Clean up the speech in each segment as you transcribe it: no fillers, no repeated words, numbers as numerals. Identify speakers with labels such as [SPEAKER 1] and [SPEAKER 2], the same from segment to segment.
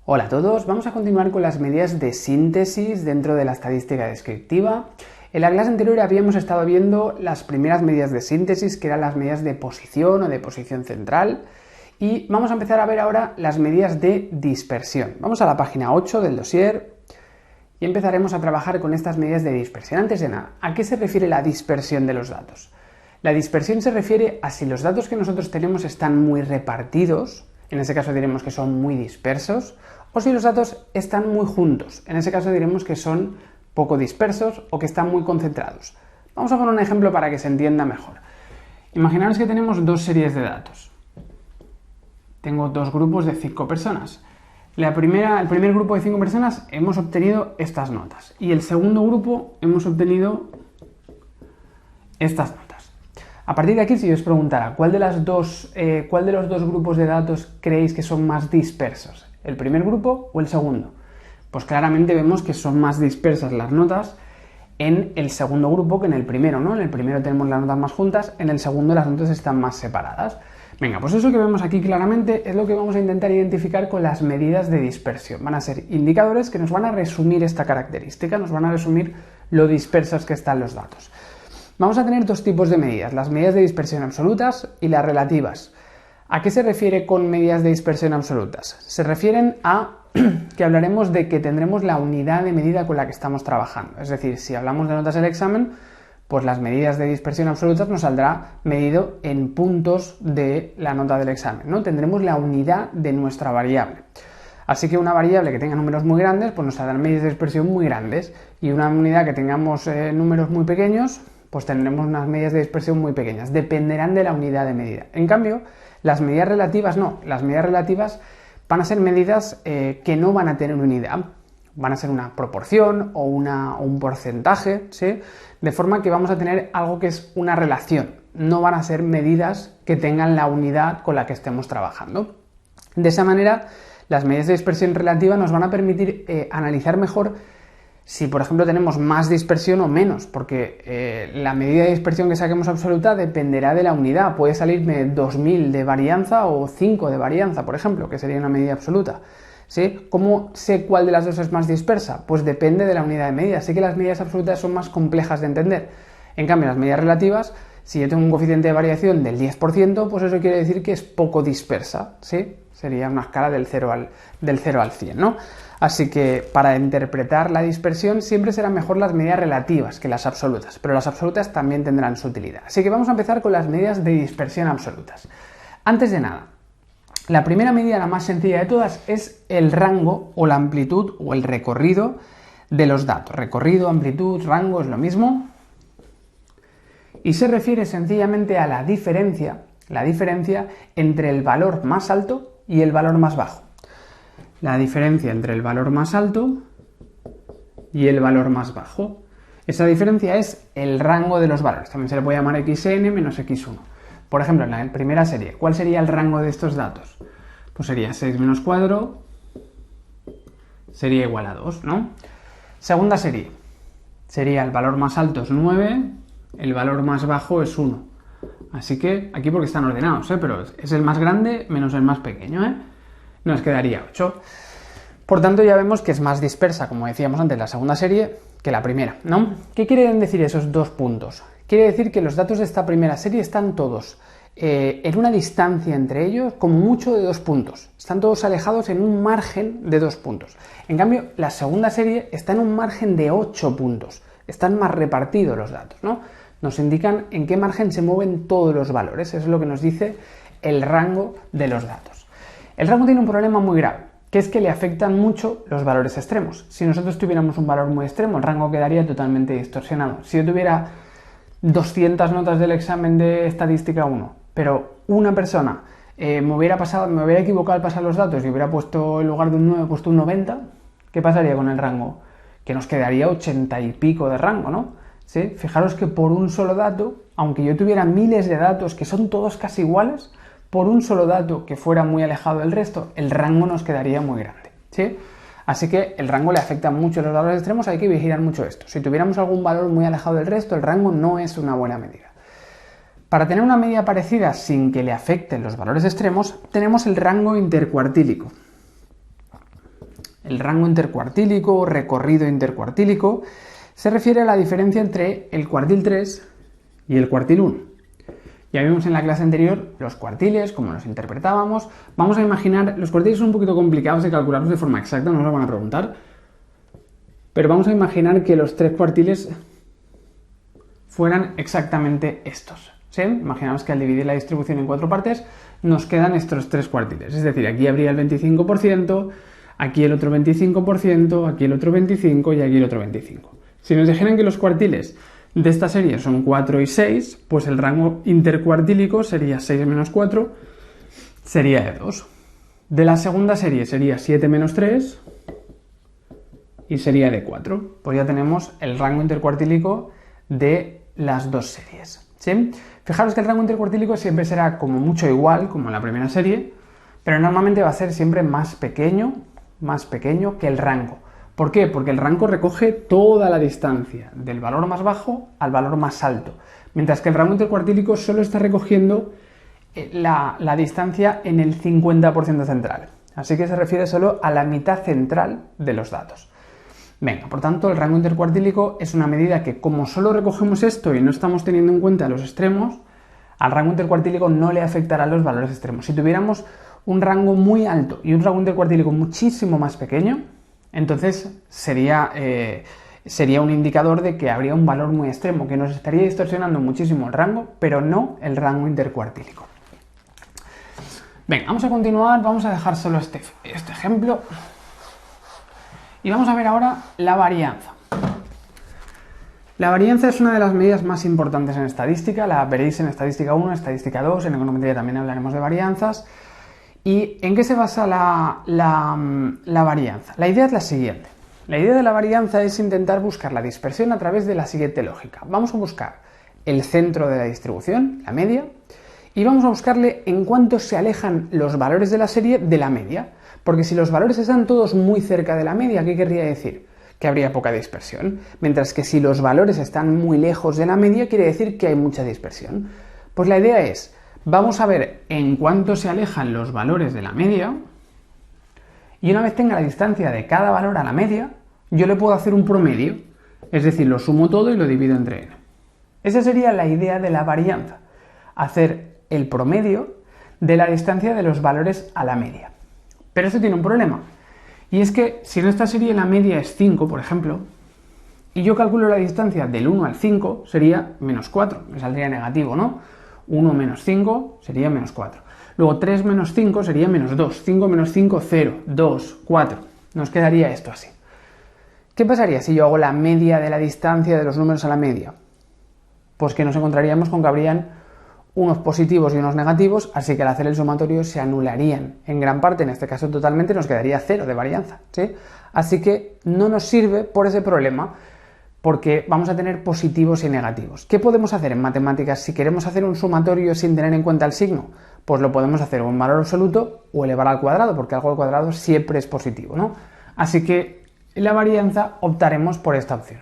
[SPEAKER 1] Hola a todos, vamos a continuar con las medidas de síntesis dentro de la estadística descriptiva. En la clase anterior habíamos estado viendo las primeras medidas de síntesis, que eran las medidas de posición o de posición central, y vamos a empezar a ver ahora las medidas de dispersión. Vamos a la página 8 del dossier y empezaremos a trabajar con estas medidas de dispersión. Antes de nada, ¿a qué se refiere la dispersión de los datos? La dispersión se refiere a si los datos que nosotros tenemos están muy repartidos, en ese caso diremos que son muy dispersos, o si los datos están muy juntos, en ese caso diremos que son poco dispersos o que están muy concentrados. Vamos a poner un ejemplo para que se entienda mejor. Imaginaros que tenemos dos series de datos. Tengo dos grupos de 5 personas. El primer grupo de 5 personas hemos obtenido estas notas y el segundo grupo hemos obtenido estas notas. A partir de aquí, si yo os preguntara ¿cuál de los dos grupos de datos creéis que son más dispersos? ¿El primer grupo o el segundo? Pues claramente vemos que son más dispersas las notas en el segundo grupo que en el primero, ¿no? En el primero tenemos las notas más juntas, en el segundo las notas están más separadas. Venga, pues eso que vemos aquí claramente es lo que vamos a intentar identificar con las medidas de dispersión. Van a ser indicadores que nos van a resumir esta característica, nos van a resumir lo dispersos que están los datos. Vamos a tener dos tipos de medidas, las medidas de dispersión absolutas y las relativas. ¿A qué se refiere con medidas de dispersión absolutas? Se refieren a que hablaremos de que tendremos la unidad de medida con la que estamos trabajando. Es decir, si hablamos de notas del examen, pues las medidas de dispersión absolutas nos saldrá medido en puntos de la nota del examen, ¿no? Tendremos la unidad de nuestra variable. Así que una variable que tenga números muy grandes, pues nos saldrán medidas de dispersión muy grandes. Y una unidad que tengamos números muy pequeños, pues tendremos unas medidas de dispersión muy pequeñas. Dependerán de la unidad de medida. En cambio, las medidas relativas no. Las medidas relativas van a ser medidas que no van a tener unidad. Van a ser una proporción o un porcentaje, ¿sí? De forma que vamos a tener algo que es una relación. No van a ser medidas que tengan la unidad con la que estemos trabajando. De esa manera, las medidas de dispersión relativa nos van a permitir analizar mejor si, por ejemplo, tenemos más dispersión o menos, porque la medida de dispersión que saquemos absoluta dependerá de la unidad. Puede salirme 2000 de varianza o 5 de varianza, por ejemplo, que sería una medida absoluta. ¿Sí? ¿Cómo sé cuál de las dos es más dispersa? Pues depende de la unidad de medida. Así que las medidas absolutas son más complejas de entender. En cambio, las medidas relativas, si yo tengo un coeficiente de variación del 10%, pues eso quiere decir que es poco dispersa, ¿sí? Sería una escala del 0 al 100, ¿no? Así que para interpretar la dispersión siempre serán mejor las medidas relativas que las absolutas, pero las absolutas también tendrán su utilidad. Así que vamos a empezar con las medidas de dispersión absolutas. Antes de nada, la primera medida, la más sencilla de todas, es el rango o la amplitud o el recorrido de los datos. Recorrido, amplitud, rango es lo mismo. Y se refiere sencillamente a la diferencia entre el valor más alto y el valor más bajo. La diferencia entre el valor más alto y el valor más bajo. Esa diferencia es el rango de los valores. También se le puede llamar xn menos x1. Por ejemplo, en la primera serie, ¿cuál sería el rango de estos datos? Pues sería 6 menos 4 sería igual a 2, ¿no? Segunda serie, sería el valor más alto es 9, el valor más bajo es 1. Así que, aquí porque están ordenados, pero es el más grande menos el más pequeño, Nos quedaría 8. Por tanto, ya vemos que es más dispersa, como decíamos antes, la segunda serie que la primera, ¿no? ¿Qué quieren decir esos dos puntos? Quiere decir que los datos de esta primera serie están todos en una distancia entre ellos como mucho de 2 puntos. Están todos alejados en un margen de 2 puntos. En cambio, la segunda serie está en un margen de 8 puntos. Están más repartidos los datos, ¿no? Nos indican en qué margen se mueven todos los valores. Eso es lo que nos dice el rango de los datos. El rango tiene un problema muy grave, que es que le afectan mucho los valores extremos. Si nosotros tuviéramos un valor muy extremo, el rango quedaría totalmente distorsionado. Si yo tuviera 200 notas del examen de estadística 1, pero una persona me hubiera equivocado al pasar los datos y hubiera puesto en lugar de un 9 puesto un 90, ¿qué pasaría con el rango? Que nos quedaría 80 y pico de rango, ¿no? ¿Sí? Fijaros que por un solo dato, aunque yo tuviera miles de datos que son todos casi iguales, por un solo dato que fuera muy alejado del resto, el rango nos quedaría muy grande, ¿sí? Así que el rango le afecta mucho a los valores extremos, hay que vigilar mucho esto. Si tuviéramos algún valor muy alejado del resto, el rango no es una buena medida. Para tener una medida parecida sin que le afecten los valores extremos, tenemos el rango intercuartílico. el rango intercuartílico o recorrido intercuartílico, se refiere a la diferencia entre el cuartil 3 y el cuartil 1. Ya vimos en la clase anterior los cuartiles, cómo los interpretábamos. Vamos a imaginar, los cuartiles son un poquito complicados de calcularlos de forma exacta, no nos lo van a preguntar, pero vamos a imaginar que los 3 cuartiles fueran exactamente estos, ¿sí? Imaginamos que al dividir la distribución en 4 partes nos quedan estos 3 cuartiles, es decir, aquí habría el 25%, aquí el otro 25%, aquí el otro 25% y aquí el otro 25%. Si nos dijeran que los cuartiles de esta serie son 4 y 6, pues el rango intercuartílico sería 6 menos 4, sería de 2. De la segunda serie sería 7 menos 3 y sería de 4. Pues ya tenemos el rango intercuartílico de las dos series, ¿sí? Fijaros que el rango intercuartílico siempre será como mucho igual, como en la primera serie, pero normalmente va a ser siempre más pequeño que el rango. ¿Por qué? Porque el rango recoge toda la distancia del valor más bajo al valor más alto, mientras que el rango intercuartílico solo está recogiendo la distancia en el 50% central. Así que se refiere solo a la mitad central de los datos. Venga, por tanto, el rango intercuartílico es una medida que, como solo recogemos esto y no estamos teniendo en cuenta los extremos, al rango intercuartílico no le afectarán los valores extremos. Si tuviéramos un rango muy alto y un rango intercuartílico muchísimo más pequeño, entonces sería un indicador de que habría un valor muy extremo, que nos estaría distorsionando muchísimo el rango, pero no el rango intercuartílico. Venga, vamos a continuar, vamos a dejar solo este ejemplo y vamos a ver ahora la varianza. La varianza es una de las medidas más importantes en estadística, la veréis en estadística 1, en estadística 2, en econometría también hablaremos de varianzas. ¿Y en qué se basa la varianza? La idea es la siguiente. La idea de la varianza es intentar buscar la dispersión a través de la siguiente lógica. Vamos a buscar el centro de la distribución, la media, y vamos a buscarle en cuánto se alejan los valores de la serie de la media. Porque si los valores están todos muy cerca de la media, ¿qué querría decir? Que habría poca dispersión. Mientras que si los valores están muy lejos de la media, quiere decir que hay mucha dispersión. Pues la idea es, vamos a ver en cuánto se alejan los valores de la media, y una vez tenga la distancia de cada valor a la media, yo le puedo hacer un promedio, es decir, lo sumo todo y lo divido entre n. Esa sería la idea de la varianza, hacer el promedio de la distancia de los valores a la media. Pero esto tiene un problema, y es que si en esta serie la media es 5, por ejemplo, y yo calculo la distancia del 1 al 5, sería menos 4, me saldría negativo, ¿no? 1 menos 5 sería menos 4. Luego 3 menos 5 sería menos 2. 5 menos 5, 0. 2, 4. Nos quedaría esto así. ¿Qué pasaría si yo hago la media de la distancia de los números a la media? Pues que nos encontraríamos con que habrían unos positivos y unos negativos, así que al hacer el sumatorio se anularían en gran parte, en este caso totalmente, nos quedaría 0 de varianza, ¿sí? Así que no nos sirve por ese problema, porque vamos a tener positivos y negativos. ¿Qué podemos hacer en matemáticas si queremos hacer un sumatorio sin tener en cuenta el signo? Pues lo podemos hacer o en valor absoluto o elevar al cuadrado, porque algo al cuadrado siempre es positivo, ¿no? Así que en la varianza optaremos por esta opción.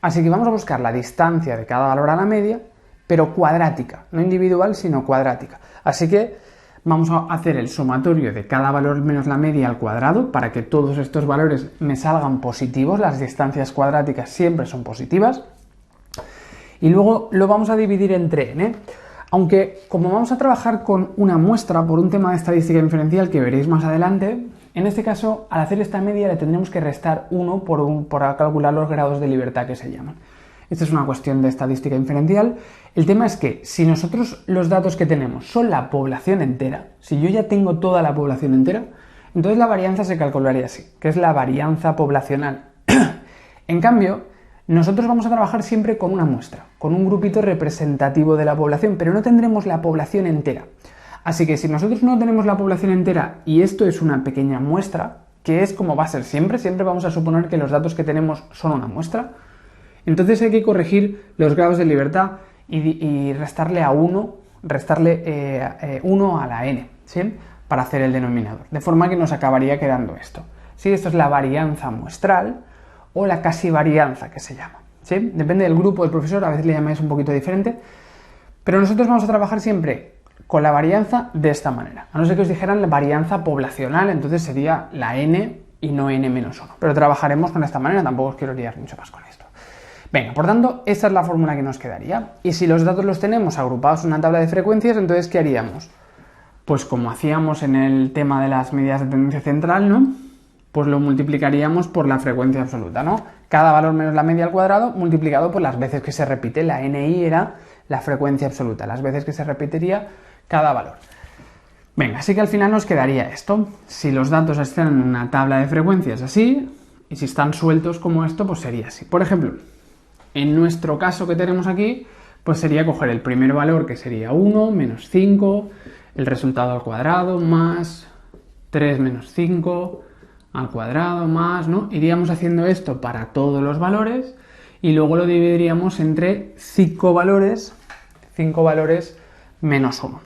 [SPEAKER 1] Así que vamos a buscar la distancia de cada valor a la media, pero cuadrática, no individual, sino cuadrática. Así que vamos a hacer el sumatorio de cada valor menos la media al cuadrado para que todos estos valores me salgan positivos, las distancias cuadráticas siempre son positivas. Y luego lo vamos a dividir entre n, aunque como vamos a trabajar con una muestra por un tema de estadística inferencial que veréis más adelante, en este caso al hacer esta media le tendremos que restar 1 por calcular los grados de libertad que se llaman. Esta es una cuestión de estadística inferencial. El tema es que si nosotros los datos que tenemos son la población entera, si yo ya tengo toda la población entera, entonces la varianza se calcularía así, que es la varianza poblacional. En cambio, nosotros vamos a trabajar siempre con una muestra, con un grupito representativo de la población, pero no tendremos la población entera. Así que si nosotros no tenemos la población entera y esto es una pequeña muestra, que es como va a ser siempre, siempre vamos a suponer que los datos que tenemos son una muestra, entonces hay que corregir los grados de libertad y restarle a 1, restarle 1 a la n, ¿sí? Para hacer el denominador, de forma que nos acabaría quedando esto. ¿Sí? Esto es la varianza muestral o la casi varianza que se llama, ¿sí? Depende del grupo del profesor, a veces le llamáis un poquito diferente, pero nosotros vamos a trabajar siempre con la varianza de esta manera. A no ser que os dijeran la varianza poblacional, entonces sería la n y no n-1. Pero trabajaremos con esta manera, tampoco os quiero liar mucho más con esto. Venga, por tanto, esta es la fórmula que nos quedaría. Y si los datos los tenemos agrupados en una tabla de frecuencias, entonces, ¿qué haríamos? Pues como hacíamos en el tema de las medidas de tendencia central, ¿no? Pues lo multiplicaríamos por la frecuencia absoluta, ¿no? Cada valor menos la media al cuadrado multiplicado por las veces que se repite. La NI era la frecuencia absoluta, las veces que se repetiría cada valor. Venga, así que al final nos quedaría esto. Si los datos están en una tabla de frecuencias así, y si están sueltos como esto, pues sería así. Por ejemplo, en nuestro caso que tenemos aquí, pues sería coger el primer valor, que sería 1 menos 5, el resultado al cuadrado, más 3 menos 5 al cuadrado, más, ¿no? Iríamos haciendo esto para todos los valores y luego lo dividiríamos entre 5 valores menos 1.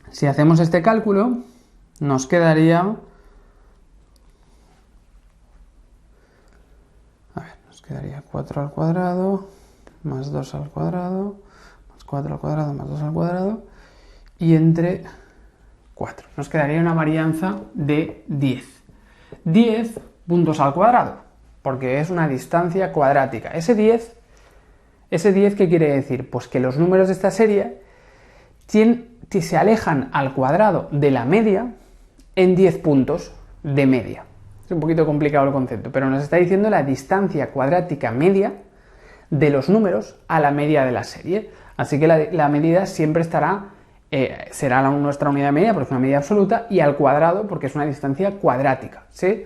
[SPEAKER 1] Si hacemos este cálculo, nos quedaría... Nos quedaría 4 al cuadrado, más 2 al cuadrado, más 4 al cuadrado, más 2 al cuadrado, y entre 4. Nos quedaría una varianza de 10. 10 puntos al cuadrado, porque es una distancia cuadrática. Ese 10, ¿qué quiere decir? Pues que los números de esta serie se alejan al cuadrado de la media en 10 puntos de media. Es un poquito complicado el concepto, pero nos está diciendo la distancia cuadrática media de los números a la media de la serie. Así que la medida siempre será nuestra unidad de medida, porque es una medida absoluta, y al cuadrado, porque es una distancia cuadrática, ¿sí?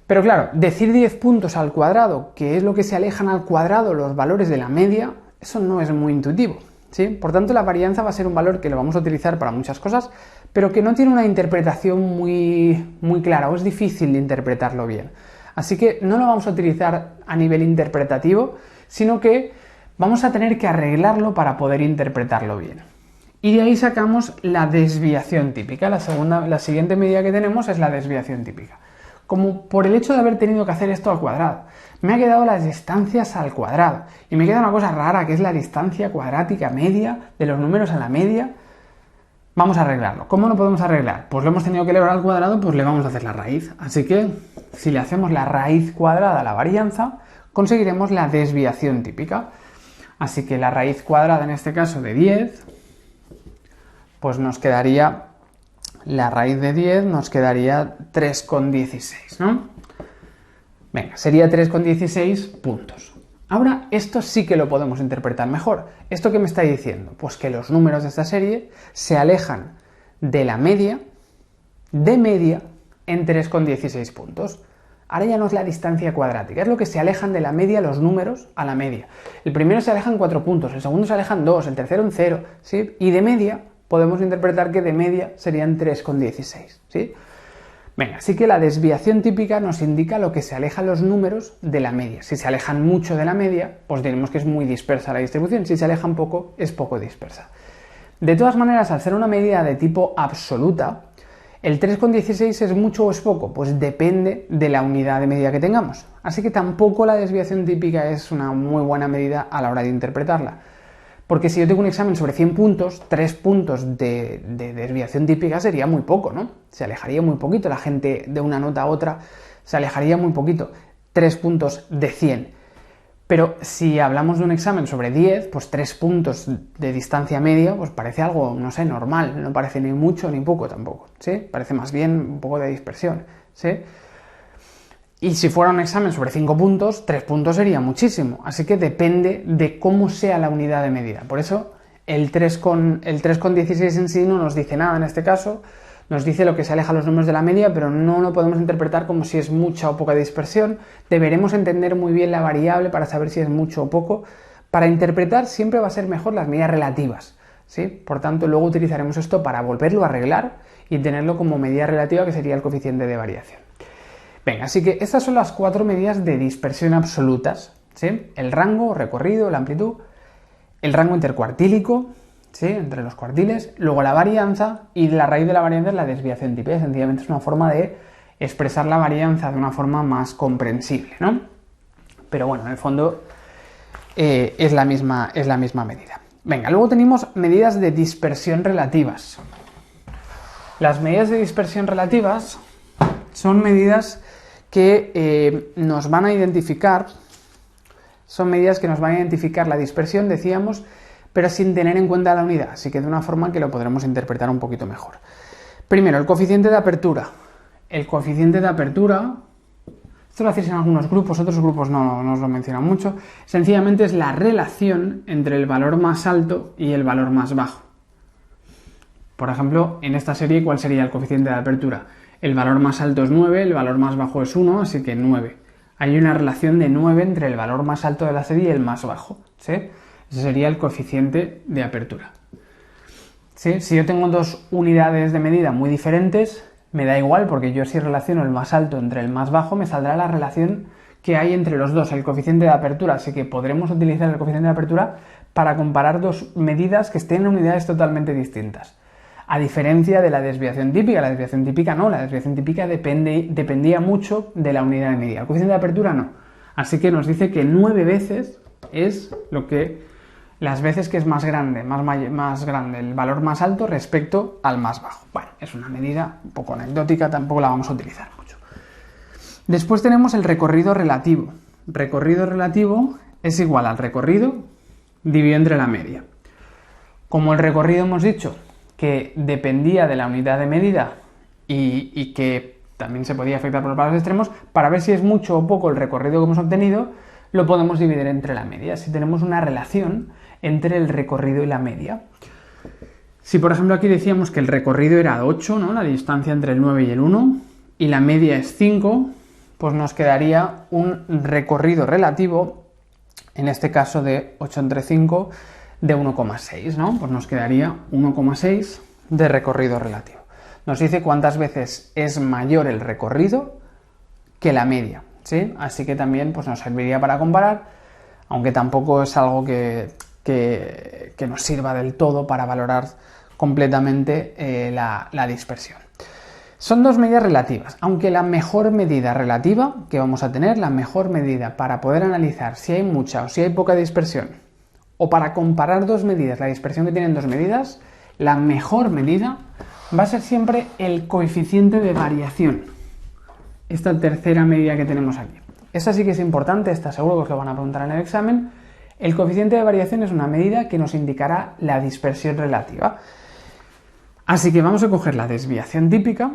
[SPEAKER 1] Pero claro, decir 10 puntos al cuadrado, que es lo que se alejan al cuadrado los valores de la media, eso no es muy intuitivo, ¿sí? Por tanto, la varianza va a ser un valor que lo vamos a utilizar para muchas cosas, pero que no tiene una interpretación muy clara, o es difícil de interpretarlo bien. Así que no lo vamos a utilizar a nivel interpretativo, sino que vamos a tener que arreglarlo para poder interpretarlo bien. Y de ahí sacamos la desviación típica. La siguiente medida que tenemos es la desviación típica. Como por el hecho de haber tenido que hacer esto al cuadrado, me ha quedado las distancias al cuadrado. Y me queda una cosa rara, que es la distancia cuadrática media de los números a la media. Vamos a arreglarlo. ¿Cómo lo podemos arreglar? Pues lo hemos tenido que elevar al cuadrado, pues le vamos a hacer la raíz. Así que, si le hacemos la raíz cuadrada a la varianza, conseguiremos la desviación típica. Así que la raíz cuadrada, en este caso, de 10... pues nos quedaría, la raíz de 10 nos quedaría 3,16, ¿no? Venga, sería 3,16 puntos. Ahora, esto sí que lo podemos interpretar mejor. ¿Esto qué me está diciendo? Pues que los números de esta serie se alejan de la media, en 3,16 puntos. Ahora ya no es la distancia cuadrática, es lo que se alejan de la media los números a la media. El primero se aleja en 4 puntos, el segundo se aleja en 2, el tercero en 0, ¿sí? Y de media podemos interpretar que de media serían 3,16, ¿sí? Venga, así que la desviación típica nos indica lo que se alejan los números de la media. Si se alejan mucho de la media, pues diremos que es muy dispersa la distribución. Si se alejan poco, es poco dispersa. De todas maneras, al ser una medida de tipo absoluta, ¿el 3,16 es mucho o es poco? Pues depende de la unidad de medida que tengamos. Así que tampoco la desviación típica es una muy buena medida a la hora de interpretarla. Porque si yo tengo un examen sobre 100 puntos, 3 puntos de desviación típica sería muy poco, ¿no? Se alejaría muy poquito, la gente de una nota a otra se alejaría muy poquito. 3 puntos de 100. Pero si hablamos de un examen sobre 10, pues 3 puntos de distancia media, pues parece algo, no sé, normal. No parece ni mucho ni poco tampoco, ¿sí? Parece más bien un poco de dispersión, ¿sí? Y si fuera un examen sobre 5 puntos, 3 puntos sería muchísimo. Así que depende de cómo sea la unidad de medida. Por eso el 3,16 en sí no nos dice nada en este caso. Nos dice lo que se aleja los números de la media, pero no lo podemos interpretar como si es mucha o poca dispersión. Deberemos entender muy bien la variable para saber si es mucho o poco. Para interpretar siempre va a ser mejor las medidas relativas, ¿sí? Por tanto, luego utilizaremos esto para volverlo a arreglar y tenerlo como medida relativa, que sería el coeficiente de variación. Venga, así que estas son las 4 medidas de dispersión absolutas, ¿sí? El rango, recorrido, la amplitud, el rango intercuartílico, ¿sí? Entre los cuartiles, luego la varianza, y la raíz de la varianza es la desviación típica. Sencillamente es una forma de expresar la varianza de una forma más comprensible, ¿no? Pero bueno, en el fondo es la misma medida. Venga, luego tenemos medidas de dispersión relativas. Las medidas de dispersión relativas son medidas que nos van a identificar, la dispersión, decíamos, pero sin tener en cuenta la unidad, así que de una forma que lo podremos interpretar un poquito mejor. Primero, el coeficiente de apertura. El coeficiente de apertura, esto lo hacéis en algunos grupos, otros grupos no os lo mencionan mucho, sencillamente es la relación entre el valor más alto y el valor más bajo. Por ejemplo, en esta serie, ¿cuál sería el coeficiente de apertura? El valor más alto es 9, el valor más bajo es 1, así que 9. Hay una relación de 9 entre el valor más alto de la serie y el más bajo, ¿sí? Ese sería el coeficiente de apertura. ¿Sí? Si yo tengo dos unidades de medida muy diferentes, me da igual, porque yo si relaciono el más alto entre el más bajo, me saldrá la relación que hay entre los dos, el coeficiente de apertura, así que podremos utilizar el coeficiente de apertura para comparar dos medidas que estén en unidades totalmente distintas. A diferencia de la desviación típica, la desviación típica no, la desviación típica dependía mucho de la unidad de medida. El coeficiente de apertura no. Así que nos dice que 9 veces es las veces que es más grande el valor más alto respecto al más bajo. Bueno, es una medida un poco anecdótica, tampoco la vamos a utilizar mucho. Después tenemos el recorrido relativo. Recorrido relativo es igual al recorrido dividido entre la media. Como el recorrido hemos dicho que dependía de la unidad de medida y que también se podía afectar por los valores extremos, para ver si es mucho o poco el recorrido que hemos obtenido, lo podemos dividir entre la media. Si tenemos una relación entre el recorrido y la media. Si por ejemplo aquí decíamos que el recorrido era 8, ¿no? La distancia entre el 9 y el 1, y la media es 5, pues nos quedaría un recorrido relativo, en este caso de 8 entre 5, de 1,6, ¿no? Pues nos quedaría 1,6 de recorrido relativo. Nos dice cuántas veces es mayor el recorrido que la media, ¿sí? Así que también pues, nos serviría para comparar, aunque tampoco es algo que nos sirva del todo para valorar completamente la dispersión. Son dos medidas relativas, aunque la mejor medida relativa que vamos a tener, la mejor medida para poder analizar si hay mucha o si hay poca dispersión, o para comparar dos medidas, la dispersión que tienen dos medidas, la mejor medida va a ser siempre el coeficiente de variación. Esta tercera medida que tenemos aquí. Esta sí que es importante, está seguro que os lo van a preguntar en el examen. El coeficiente de variación es una medida que nos indicará la dispersión relativa. Así que vamos a coger la desviación típica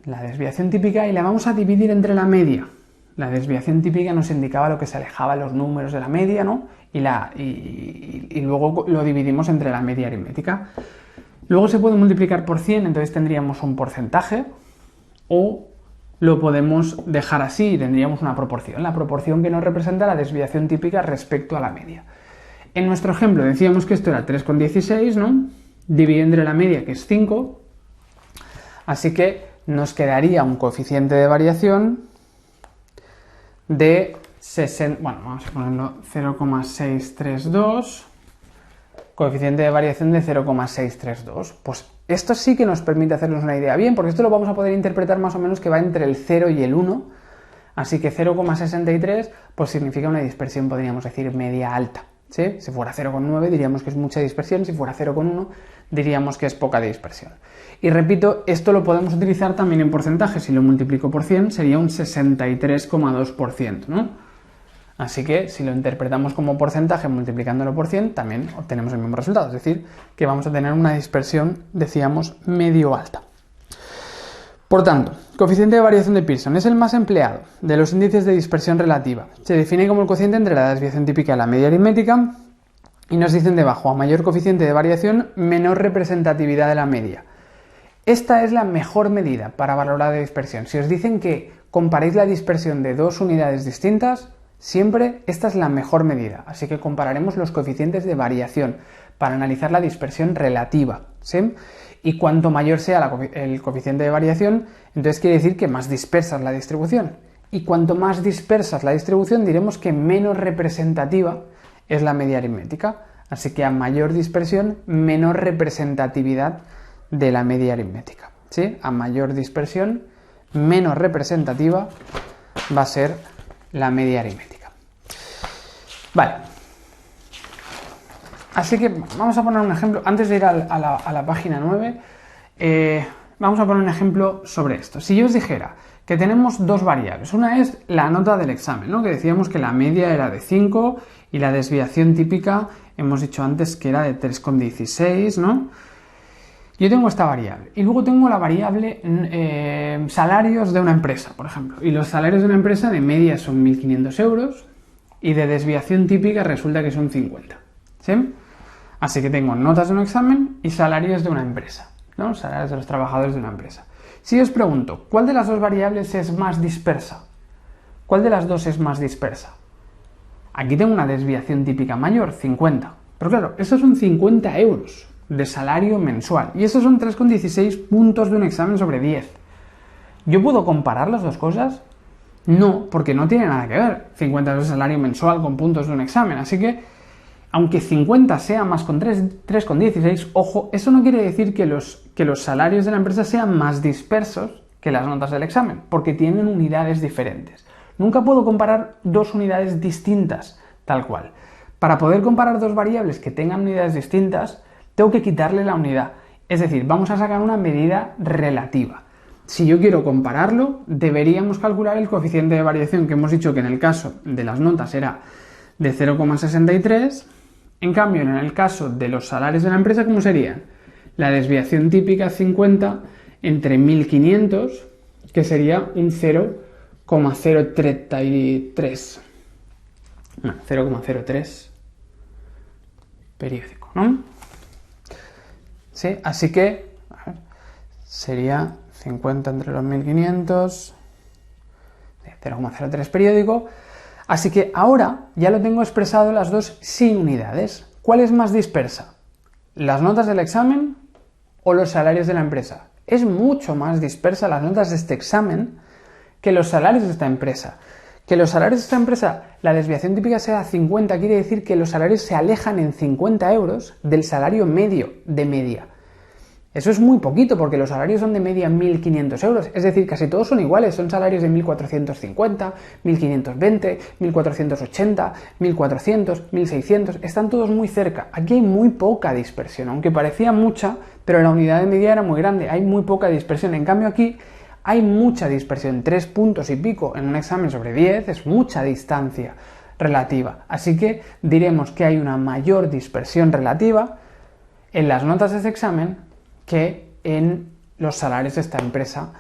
[SPEAKER 1] y la vamos a dividir entre la media. La desviación típica nos indicaba lo que se alejaba los números de la media, ¿no? Y luego lo dividimos entre la media aritmética. Luego se puede multiplicar por 100, entonces tendríamos un porcentaje, o lo podemos dejar así y tendríamos una proporción, la proporción que nos representa la desviación típica respecto a la media. En nuestro ejemplo decíamos que esto era 3,16, ¿no? Dividido entre la media, que es 5, así que nos quedaría un coeficiente de variación de 60, bueno, vamos a ponerlo 0,632, coeficiente de variación de 0,632. Pues esto sí que nos permite hacernos una idea bien, porque esto lo vamos a poder interpretar más o menos que va entre el 0 y el 1, así que 0,63 pues significa una dispersión, podríamos decir, media alta, ¿sí? Si fuera 0,9 diríamos que es mucha dispersión, si fuera 0,1 diríamos que es poca dispersión. Y repito, esto lo podemos utilizar también en porcentaje, si lo multiplico por 100 sería un 63,2%, ¿no? Así que si lo interpretamos como porcentaje multiplicándolo por 100, también obtenemos el mismo resultado, es decir, que vamos a tener una dispersión, decíamos, medio alta. Por tanto, coeficiente de variación de Pearson es el más empleado de los índices de dispersión relativa. Se define como el cociente entre la desviación típica y la media aritmética, y nos dicen debajo, a mayor coeficiente de variación, menor representatividad de la media. Esta es la mejor medida para valorar la dispersión. Si os dicen que comparéis la dispersión de dos unidades distintas, siempre esta es la mejor medida. Así que compararemos los coeficientes de variación para analizar la dispersión relativa, ¿sí? Y cuanto mayor sea el coeficiente de variación, entonces quiere decir que más dispersa es la distribución. Y cuanto más dispersa es la distribución, diremos que menos representativa es la media aritmética. Así que a mayor dispersión, menor representatividad de la media aritmética, ¿sí? A mayor dispersión, menos representativa va a ser la media aritmética. Vale. Así que vamos a poner un ejemplo. Antes de ir a la página 9, vamos a poner un ejemplo sobre esto. Si yo os dijera que tenemos dos variables, una es la nota del examen, ¿no? Que decíamos que la media era de 5 y la desviación típica hemos dicho antes que era de 3,16, ¿no? Yo tengo esta variable y luego tengo la variable salarios de una empresa, por ejemplo. Y los salarios de una empresa de media son 1.500 euros y de desviación típica resulta que son 50. ¿Sí? Así que tengo notas de un examen y salarios de una empresa, ¿no? Salarios de los trabajadores de una empresa. Si os pregunto, ¿cuál de las dos variables es más dispersa? ¿Cuál de las dos es más dispersa? Aquí tengo una desviación típica mayor, 50. Pero claro, estos son 50 euros de salario mensual. Y estos son 3,16 puntos de un examen sobre 10. ¿Yo puedo comparar las dos cosas? No, porque no tiene nada que ver 50 euros de salario mensual con puntos de un examen. Así que, aunque 50 sea más con 3,16, ojo, eso no quiere decir que los salarios de la empresa sean más dispersos que las notas del examen, porque tienen unidades diferentes. Nunca puedo comparar dos unidades distintas, tal cual. Para poder comparar dos variables que tengan unidades distintas, tengo que quitarle la unidad. Es decir, vamos a sacar una medida relativa. Si yo quiero compararlo, deberíamos calcular el coeficiente de variación, que hemos dicho que en el caso de las notas era de 0,63. En cambio, en el caso de los salarios de la empresa, ¿cómo serían? La desviación típica 50 entre 1.500, que sería un 0,033. Bueno, 0,03 periódico, ¿no? ¿Sí? Así que sería 50 entre los 1.500, 0,03 periódico. Así que ahora ya lo tengo expresado las dos sin unidades. ¿Cuál es más dispersa? ¿Las notas del examen o los salarios de la empresa? Es mucho más dispersa las notas de este examen que los salarios de esta empresa. Que los salarios de esta empresa, la desviación típica sea 50, quiere decir que los salarios se alejan en 50 euros del salario medio de media. Eso es muy poquito porque los salarios son de media 1.500 euros, es decir, casi todos son iguales, son salarios de 1.450, 1.520, 1.480, 1.400, 1.600, están todos muy cerca. Aquí hay muy poca dispersión, aunque parecía mucha, pero la unidad de media era muy grande, hay muy poca dispersión. En cambio aquí hay mucha dispersión, 3 puntos y pico en un examen sobre 10 es mucha distancia relativa. Así que diremos que hay una mayor dispersión relativa en las notas de este examen que en los salarios de esta empresa,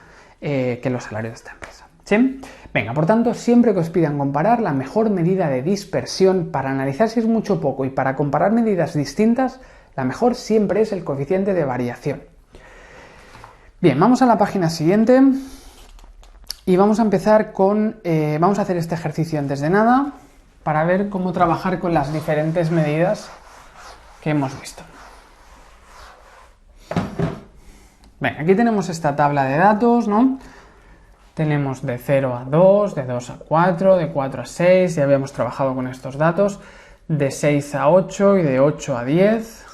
[SPEAKER 1] ¿Sí? Venga, por tanto, siempre que os pidan comparar, la mejor medida de dispersión para analizar si es mucho o poco y para comparar medidas distintas, la mejor siempre es el coeficiente de variación. Bien, vamos a la página siguiente y vamos a empezar con... vamos a hacer este ejercicio antes de nada para ver cómo trabajar con las diferentes medidas que hemos visto. Bien, aquí tenemos esta tabla de datos, ¿no? Tenemos de 0 a 2, de 2 a 4, de 4 a 6, ya habíamos trabajado con estos datos, de 6 a 8 y de 8 a 10.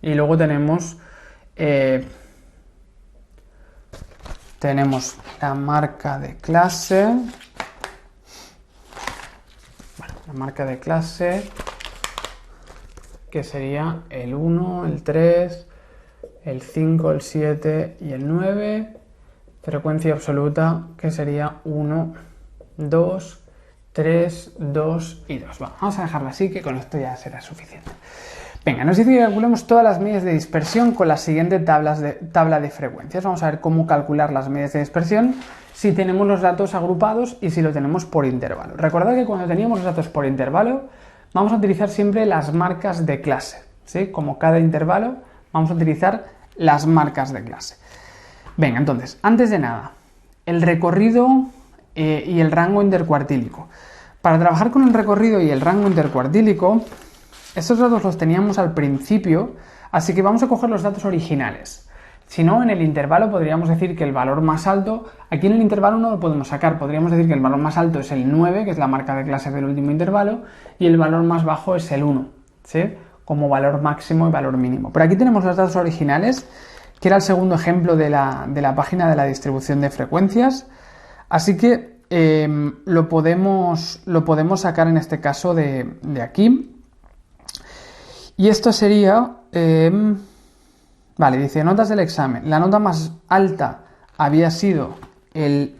[SPEAKER 1] Y luego tenemos la marca de clase. Bueno, la marca de clase que sería el 1, el 3, el 5, el 7 y el 9. Frecuencia absoluta que sería 1, 2, 3, 2 y 2. Bueno, vamos a dejarlo así, que con esto ya será suficiente. Venga, nos dice que calculemos todas las medidas de dispersión con la siguiente tabla de frecuencias. Vamos a ver cómo calcular las medidas de dispersión si tenemos los datos agrupados y si lo tenemos por intervalo. Recordad que cuando teníamos los datos por intervalo vamos a utilizar siempre las marcas de clase, ¿sí? Como cada intervalo vamos a utilizar las marcas de clase. Venga, entonces, antes de nada, el recorrido y el rango intercuartílico. Para trabajar con el recorrido y el rango intercuartílico, estos datos los teníamos al principio, así que vamos a coger los datos originales. Si no, en el intervalo podríamos decir que el valor más alto, aquí en el intervalo no lo podemos sacar, podríamos decir que el valor más alto es el 9, que es la marca de clase del último intervalo, y el valor más bajo es el 1, ¿sí? Como valor máximo y valor mínimo. Pero aquí tenemos los datos originales, que era el segundo ejemplo de la página de la distribución de frecuencias, así que lo podemos sacar en este caso de aquí. Y esto sería... vale, dice notas del examen. La nota más alta había sido el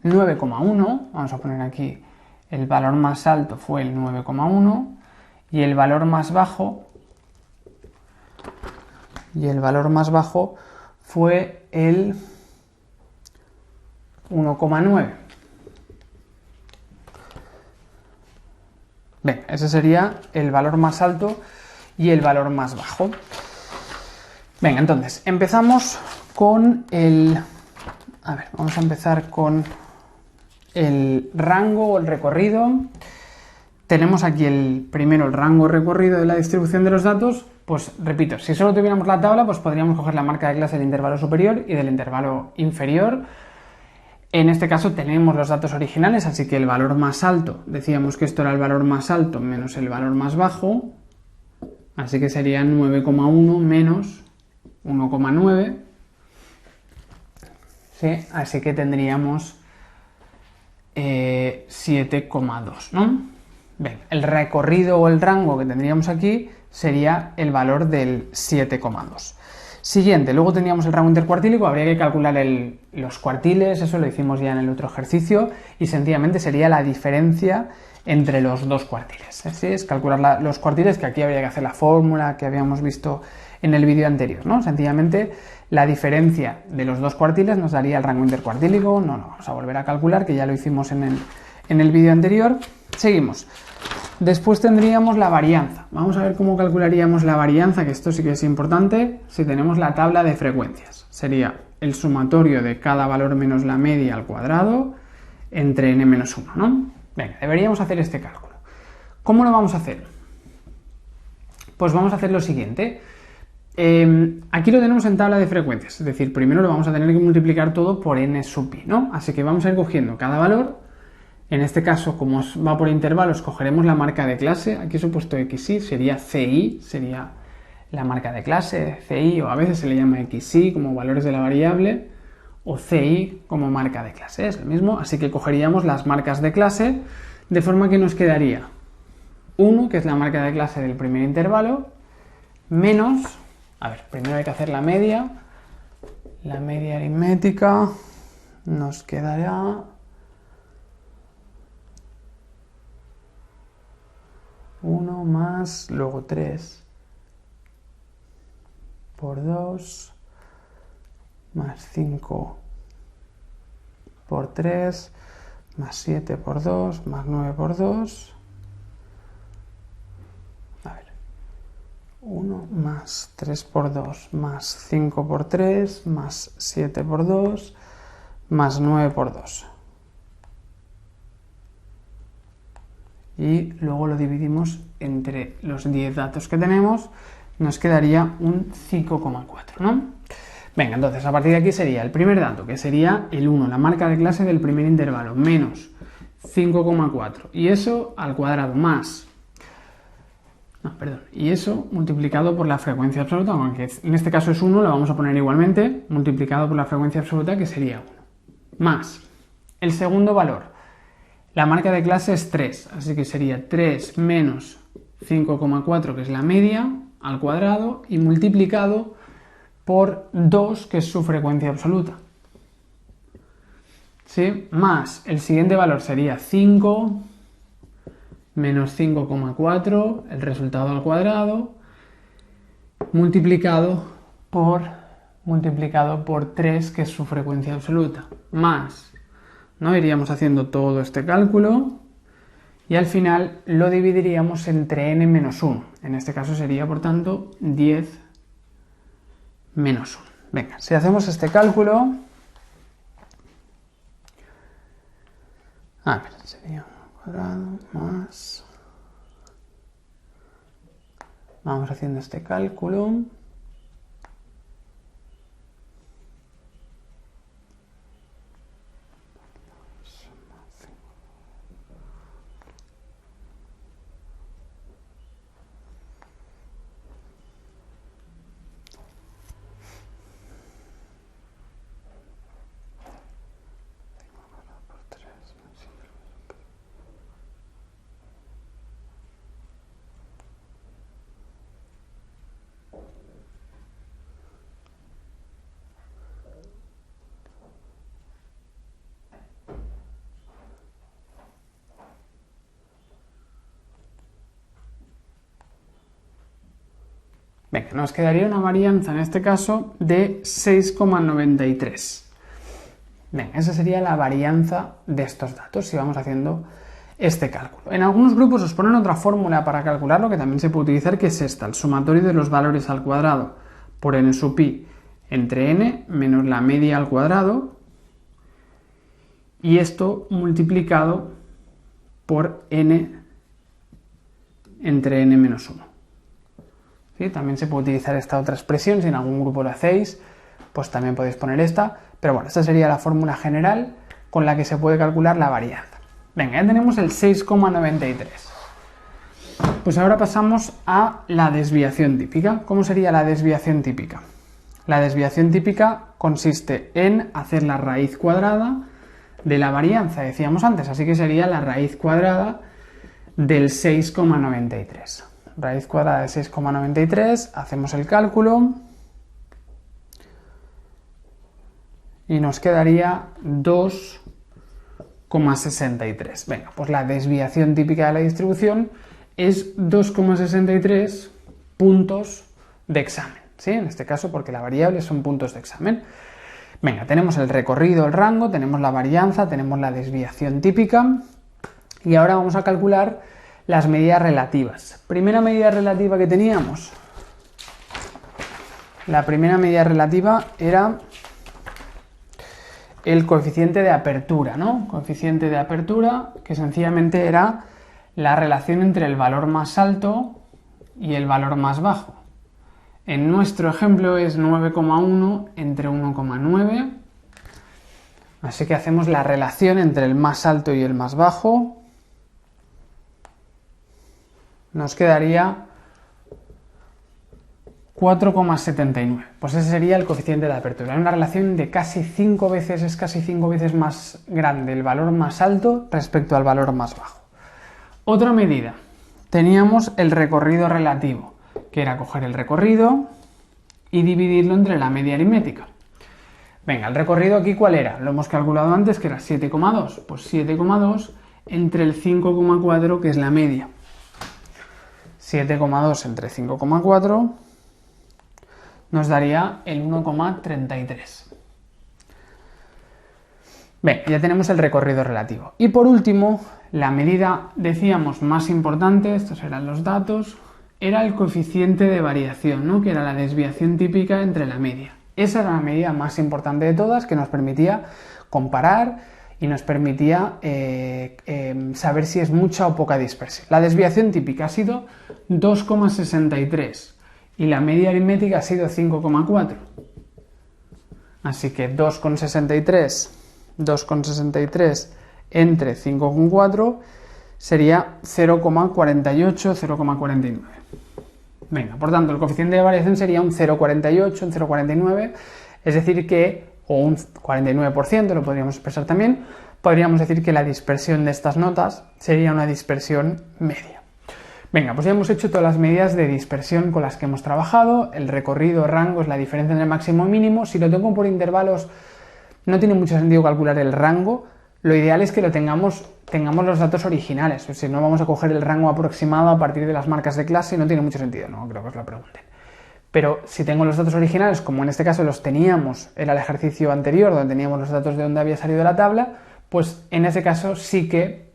[SPEAKER 1] 9,1. Vamos a poner aquí el valor más alto fue el 9,1 y el valor más bajo fue el 1,9. Bien, ese sería el valor más alto y el valor más bajo. Venga, entonces, empezamos con el... A ver, vamos a empezar con el rango o el recorrido. Tenemos aquí el rango recorrido de la distribución de los datos. Pues repito, si solo tuviéramos la tabla, pues podríamos coger la marca de clase del intervalo superior y del intervalo inferior. En este caso tenemos los datos originales, así que el valor más alto, decíamos que esto era el valor más alto menos el valor más bajo, así que sería 9,1 menos 1,9. ¿Sí? Así que tendríamos 7,2, ¿no? Bien, el recorrido o el rango que tendríamos aquí sería el valor del 7,2. Siguiente, luego tendríamos el rango intercuartílico, habría que calcular los cuartiles, eso lo hicimos ya en el otro ejercicio, y sencillamente sería la diferencia entre los dos cuartiles. ¿Sí? Es calcular los cuartiles, que aquí habría que hacer la fórmula que habíamos visto en el vídeo anterior, ¿no? Sencillamente la diferencia de los dos cuartiles nos daría el rango intercuartílico, no lo vamos a volver a calcular, que ya lo hicimos en el vídeo anterior. Seguimos. Después tendríamos la varianza. Vamos a ver cómo calcularíamos la varianza, que esto sí que es importante, si tenemos la tabla de frecuencias. Sería el sumatorio de cada valor menos la media al cuadrado entre n menos 1, ¿no? Venga, deberíamos hacer este cálculo. ¿Cómo lo vamos a hacer? Pues vamos a hacer lo siguiente. Aquí lo tenemos en tabla de frecuencias, es decir, primero lo vamos a tener que multiplicar todo por n sub i, ¿no? Así que vamos a ir cogiendo cada valor. En este caso, como va por intervalos, cogeremos la marca de clase. Aquí os he puesto xi, sería ci, sería la marca de clase, ci, o a veces se le llama xi como valores de la variable, o ci como marca de clase, es lo mismo. Así que cogeríamos las marcas de clase, de forma que nos quedaría 1, que es la marca de clase del primer intervalo, menos, a ver, primero hay que hacer la media aritmética, nos quedará 1 más, luego 3 por 2, más 5 por 3, más 7 por 2, más 9 por 2. A ver, 1 más 3 por 2, más 5 por 3, más 7 por 2, más 9 por 2. Y luego lo dividimos entre los 10 datos que tenemos, nos quedaría un 5,4, ¿no? Venga, entonces a partir de aquí sería el primer dato, que sería el 1, la marca de clase del primer intervalo, menos 5,4, y eso al cuadrado más, y eso multiplicado por la frecuencia absoluta, aunque en este caso es 1, lo vamos a poner igualmente, multiplicado por la frecuencia absoluta, que sería 1, más el segundo valor. La marca de clase es 3, así que sería 3 menos 5,4, que es la media, al cuadrado, y multiplicado por 2, que es su frecuencia absoluta. ¿Sí? Más el siguiente valor sería 5 menos 5,4, el resultado al cuadrado, multiplicado por 3, que es su frecuencia absoluta, más... ¿no? Iríamos haciendo todo este cálculo y al final lo dividiríamos entre n menos 1. En este caso sería, por tanto, 10 menos 1. Venga, si hacemos este cálculo... A ver, sería 1 cuadrado más... Vamos haciendo este cálculo... Venga, nos quedaría una varianza en este caso de 6,93. Venga, esa sería la varianza de estos datos si vamos haciendo este cálculo. En algunos grupos os ponen otra fórmula para calcularlo que también se puede utilizar, que es esta, el sumatorio de los valores al cuadrado por n sub i entre n menos la media al cuadrado, y esto multiplicado por n entre n menos 1. ¿Sí? También se puede utilizar esta otra expresión, si en algún grupo lo hacéis, pues también podéis poner esta, pero bueno, esta sería la fórmula general con la que se puede calcular la varianza. Venga, ya tenemos el 6,93. Pues ahora pasamos a la desviación típica. ¿Cómo sería la desviación típica? La desviación típica consiste en hacer la raíz cuadrada de la varianza, decíamos antes, así que sería la raíz cuadrada del 6,93. Raíz cuadrada de 6,93, hacemos el cálculo y nos quedaría 2,63. Venga, pues la desviación típica de la distribución es 2,63 puntos de examen, ¿sí? En este caso porque la variable son puntos de examen. Venga, tenemos el recorrido, el rango, tenemos la varianza, tenemos la desviación típica y ahora vamos a calcular las medidas relativas. Primera medida relativa que teníamos. La primera medida relativa era el coeficiente de apertura, ¿no? Coeficiente de apertura, que sencillamente era la relación entre el valor más alto y el valor más bajo. En nuestro ejemplo es 9,1 entre 1,9. Así que hacemos la relación entre el más alto y el más bajo. Nos quedaría 4,79. Pues ese sería el coeficiente de apertura. Hay una relación de casi 5 veces, es casi 5 veces más grande el valor más alto respecto al valor más bajo. Otra medida. Teníamos el recorrido relativo, que era coger el recorrido y dividirlo entre la media aritmética. Venga, el recorrido aquí ¿cuál era? Lo hemos calculado antes, que era 7,2. Pues 7,2 entre el 5,4, que es la media. 7,2 entre 5,4 nos daría el 1,33. Bien, ya tenemos el recorrido relativo. Y por último, la medida, decíamos, más importante, estos eran los datos, era el coeficiente de variación, ¿no? Que era la desviación típica entre la media. Esa era la medida más importante de todas, que nos permitía comparar y nos permitía saber si es mucha o poca dispersión. La desviación típica ha sido 2,63 y la media aritmética ha sido 5,4. Así que 2,63 entre 5,4 sería 0,48, 0,49. Venga, por tanto, el coeficiente de variación sería un 0,48, un 0,49, es decir que, o un 49%, lo podríamos expresar también, podríamos decir que la dispersión de estas notas sería una dispersión media. Venga, pues ya hemos hecho todas las medidas de dispersión con las que hemos trabajado. El recorrido, rango es la diferencia entre el máximo y mínimo. Si lo tengo por intervalos, no tiene mucho sentido calcular el rango. Lo ideal es que lo tengamos los datos originales. Si no, vamos a coger el rango aproximado a partir de las marcas de clase y no tiene mucho sentido. No creo que os lo pregunten. Pero si tengo los datos originales, como en este caso los teníamos, era el ejercicio anterior donde teníamos los datos de dónde había salido la tabla, pues en ese caso sí que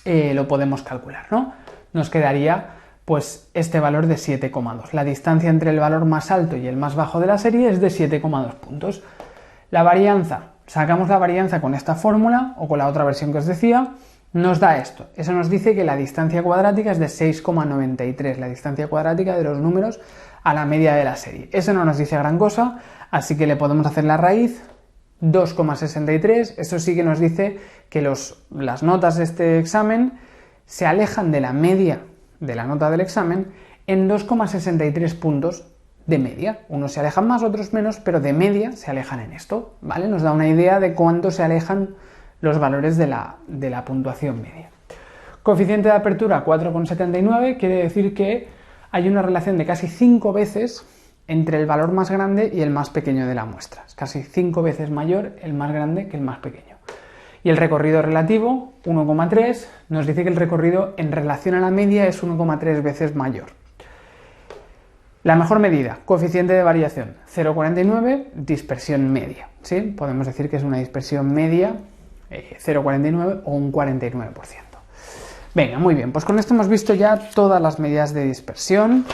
[SPEAKER 1] lo podemos calcular, ¿no? Nos quedaría pues este valor de 7,2. La distancia entre el valor más alto y el más bajo de la serie es de 7,2 puntos. La varianza, sacamos la varianza con esta fórmula o con la otra versión que os decía, nos da esto. Eso nos dice que la distancia cuadrática es de 6,93, la distancia cuadrática de los números a la media de la serie. Eso no nos dice gran cosa, así que le podemos hacer la raíz, 2,63. Esto sí que nos dice que las notas de este examen se alejan de la media de la nota del examen en 2,63 puntos de media. Unos se alejan más, otros menos, pero de media se alejan en esto, ¿vale? Nos da una idea de cuánto se alejan los valores de la puntuación media. Coeficiente de apertura 4,79 quiere decir que hay una relación de casi 5 veces entre el valor más grande y el más pequeño de la muestra. Es casi 5 veces mayor el más grande que el más pequeño. Y el recorrido relativo, 1,3, nos dice que el recorrido en relación a la media es 1,3 veces mayor. La mejor medida, coeficiente de variación, 0,49, dispersión media, ¿sí? Podemos decir que es una dispersión media, 0,49 o un 49%. Venga, muy bien, pues con esto hemos visto ya todas las medidas de dispersión.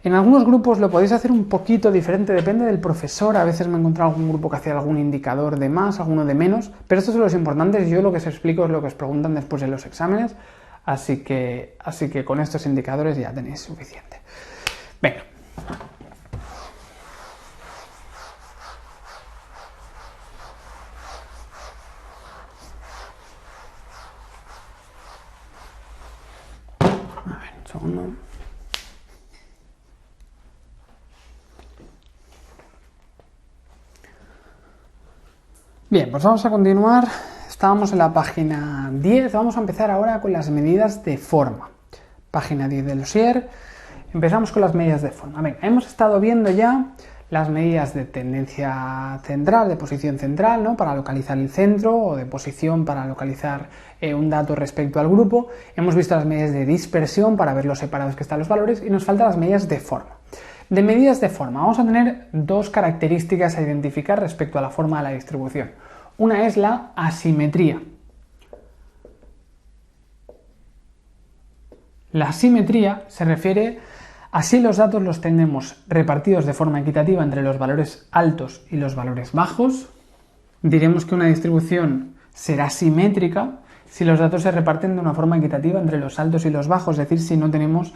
[SPEAKER 1] En algunos grupos lo podéis hacer un poquito diferente, depende del profesor. A veces me he encontrado algún grupo que hacía algún indicador de más, alguno de menos, pero estos son los importantes. Yo lo que os explico es lo que os preguntan después de los exámenes, así que con estos indicadores ya tenéis suficiente. Venga. A ver, un segundo. Bien, pues vamos a continuar. Estábamos en la página 10. Vamos a empezar ahora con las medidas de forma. Página 10 del dossier. Empezamos con las medidas de forma. Venga, hemos estado viendo ya las medidas de tendencia central, de posición central, ¿no? Para localizar el centro, o de posición para localizar un dato respecto al grupo. Hemos visto las medidas de dispersión para ver los separados que están los valores y nos faltan las medidas de forma. De medidas de forma vamos a tener dos características a identificar respecto a la forma de la distribución. Una es la asimetría. La asimetría se refiere a si los datos los tenemos repartidos de forma equitativa entre los valores altos y los valores bajos. Diremos que una distribución será simétrica si los datos se reparten de una forma equitativa entre los altos y los bajos, es decir, si no tenemos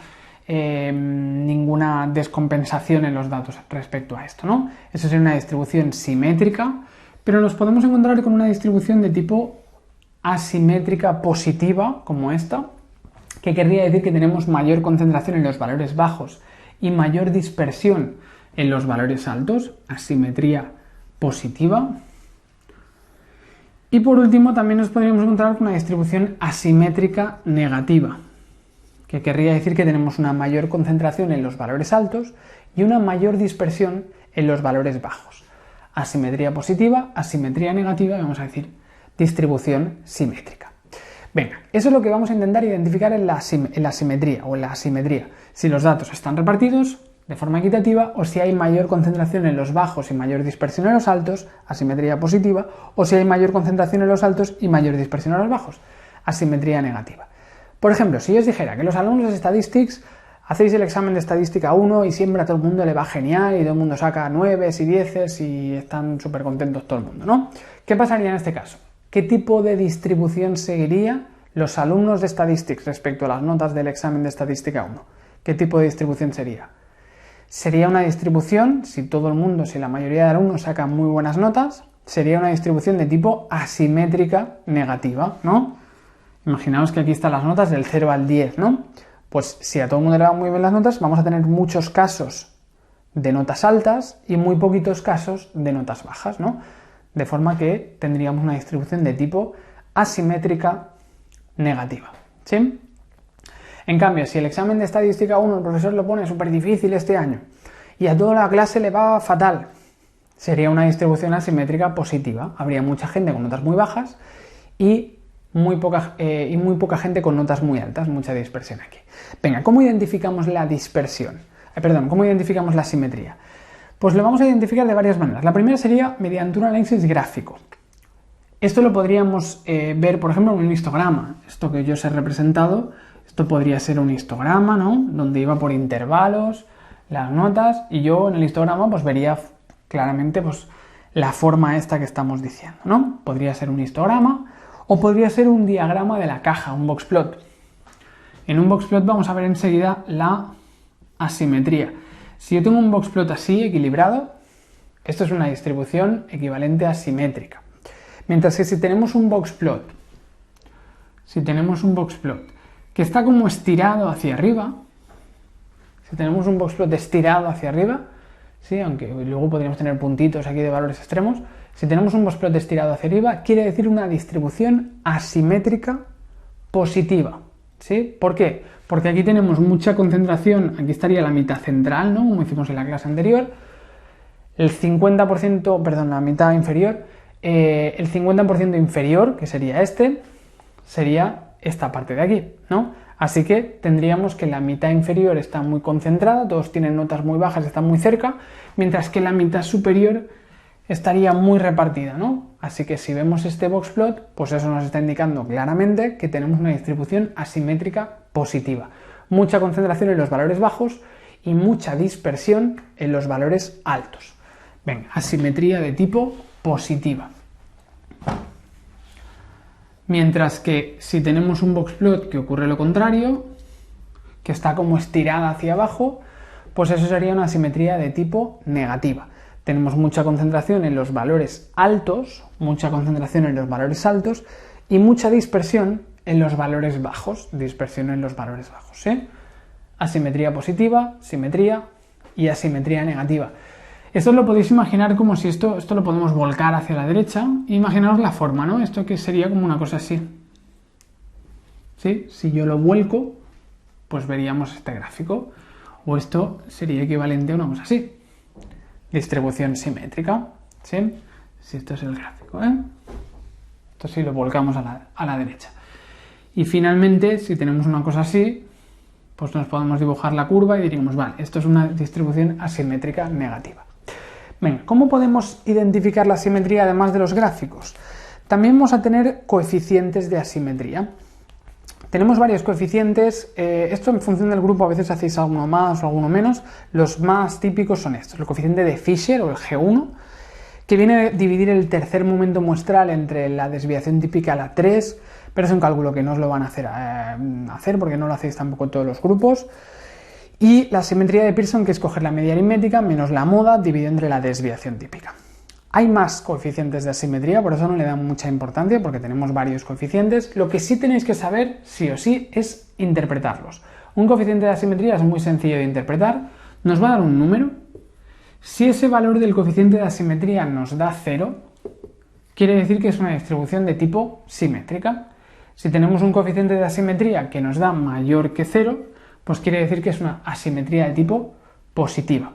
[SPEAKER 1] ninguna descompensación en los datos respecto a esto, ¿no? Eso sería una distribución simétrica, pero nos podemos encontrar con una distribución de tipo asimétrica positiva, como esta, que querría decir que tenemos mayor concentración en los valores bajos y mayor dispersión en los valores altos, asimetría positiva. Y por último también nos podríamos encontrar con una distribución asimétrica negativa, que querría decir que tenemos una mayor concentración en los valores altos y una mayor dispersión en los valores bajos. Asimetría positiva, asimetría negativa, vamos a decir distribución simétrica. Venga, eso es lo que vamos a intentar identificar en la simetría o en la asimetría. Si los datos están repartidos de forma equitativa o si hay mayor concentración en los bajos y mayor dispersión en los altos, asimetría positiva, o si hay mayor concentración en los altos y mayor dispersión en los bajos, asimetría negativa. Por ejemplo, si yo os dijera que los alumnos de Statistics hacéis el examen de Estadística 1 y siempre a todo el mundo le va genial y todo el mundo saca 9 y 10 y están súper contentos todo el mundo, ¿no? ¿Qué pasaría en este caso? ¿Qué tipo de distribución seguiría los alumnos de Statistics respecto a las notas del examen de Estadística 1? ¿Qué tipo de distribución sería? Sería una distribución, si la mayoría de alumnos sacan muy buenas notas, sería una distribución de tipo asimétrica negativa, ¿no? Imaginaos que aquí están las notas del 0 al 10, ¿no? Pues si a todo el mundo le van muy bien las notas, vamos a tener muchos casos de notas altas y muy poquitos casos de notas bajas, ¿no? De forma que tendríamos una distribución de tipo asimétrica negativa, ¿sí? En cambio, si el examen de Estadística 1 el profesor lo pone súper difícil este año y a toda la clase le va fatal, sería una distribución asimétrica positiva. Habría mucha gente con notas muy bajas y muy poca gente con notas muy altas, mucha dispersión aquí. Venga, ¿cómo identificamos la dispersión? ¿Cómo identificamos la asimetría? Pues lo vamos a identificar de varias maneras. La primera sería mediante un análisis gráfico. Esto lo podríamos ver, por ejemplo, en un histograma. Esto que yo os he representado, esto podría ser un histograma, ¿no? Donde iba por intervalos las notas y yo en el histograma pues vería claramente pues la forma esta que estamos diciendo, ¿no? Podría ser un histograma o podría ser un diagrama de la caja, un boxplot. En un boxplot vamos a ver enseguida la asimetría. Si yo tengo un boxplot así, equilibrado, esto es una distribución equivalente a simétrica. Mientras que si tenemos un boxplot que está como estirado hacia arriba, ¿sí? Aunque luego podríamos tener puntitos aquí de valores extremos, si tenemos un boxplot estirado hacia arriba, quiere decir una distribución asimétrica positiva, ¿sí? ¿Por qué? Porque aquí tenemos mucha concentración, aquí estaría la mitad central, ¿no? Como hicimos en la clase anterior, el 50%, perdón, la mitad inferior, el 50% inferior, que sería sería esta parte de aquí, ¿no? Así que tendríamos que la mitad inferior está muy concentrada, todos tienen notas muy bajas, están muy cerca, mientras que la mitad superior estaría muy repartida, ¿no? Así que si vemos este boxplot, pues eso nos está indicando claramente que tenemos una distribución asimétrica positiva. Mucha concentración en los valores bajos y mucha dispersión en los valores altos. Venga, asimetría de tipo positiva. Mientras que si tenemos un boxplot que ocurre lo contrario, que está como estirada hacia abajo, pues eso sería una asimetría de tipo negativa. Tenemos mucha concentración en los valores altos, y mucha dispersión en los valores bajos, ¿sí? Asimetría positiva, simetría y asimetría negativa. Esto lo podéis imaginar como si esto lo podemos volcar hacia la derecha. Imaginaos la forma, ¿no? Esto que sería como una cosa así. ¿Sí? Si yo lo vuelco, pues veríamos este gráfico. O esto sería equivalente a una cosa así. Distribución simétrica. ¿Sí? Si esto es el gráfico, ¿eh? Esto sí lo volcamos a la derecha. Y finalmente, si tenemos una cosa así, pues nos podemos dibujar la curva y diríamos, vale, esto es una distribución asimétrica negativa. Venga, ¿cómo podemos identificar la asimetría además de los gráficos? También vamos a tener coeficientes de asimetría. Tenemos varios coeficientes, esto en función del grupo a veces hacéis alguno más o alguno menos. Los más típicos son estos, el coeficiente de Fisher o el G1, que viene a dividir el tercer momento muestral entre la desviación típica a la 3, pero es un cálculo que no os lo van a hacer porque no lo hacéis tampoco en todos los grupos. Y la simetría de Pearson, que es coger la media aritmética menos la moda dividido entre la desviación típica. Hay más coeficientes de asimetría, por eso no le dan mucha importancia, porque tenemos varios coeficientes. Lo que sí tenéis que saber, sí o sí, es interpretarlos. Un coeficiente de asimetría es muy sencillo de interpretar. Nos va a dar un número. Si ese valor del coeficiente de asimetría nos da 0, quiere decir que es una distribución de tipo simétrica. Si tenemos un coeficiente de asimetría que nos da mayor que 0, pues quiere decir que es una asimetría de tipo positiva.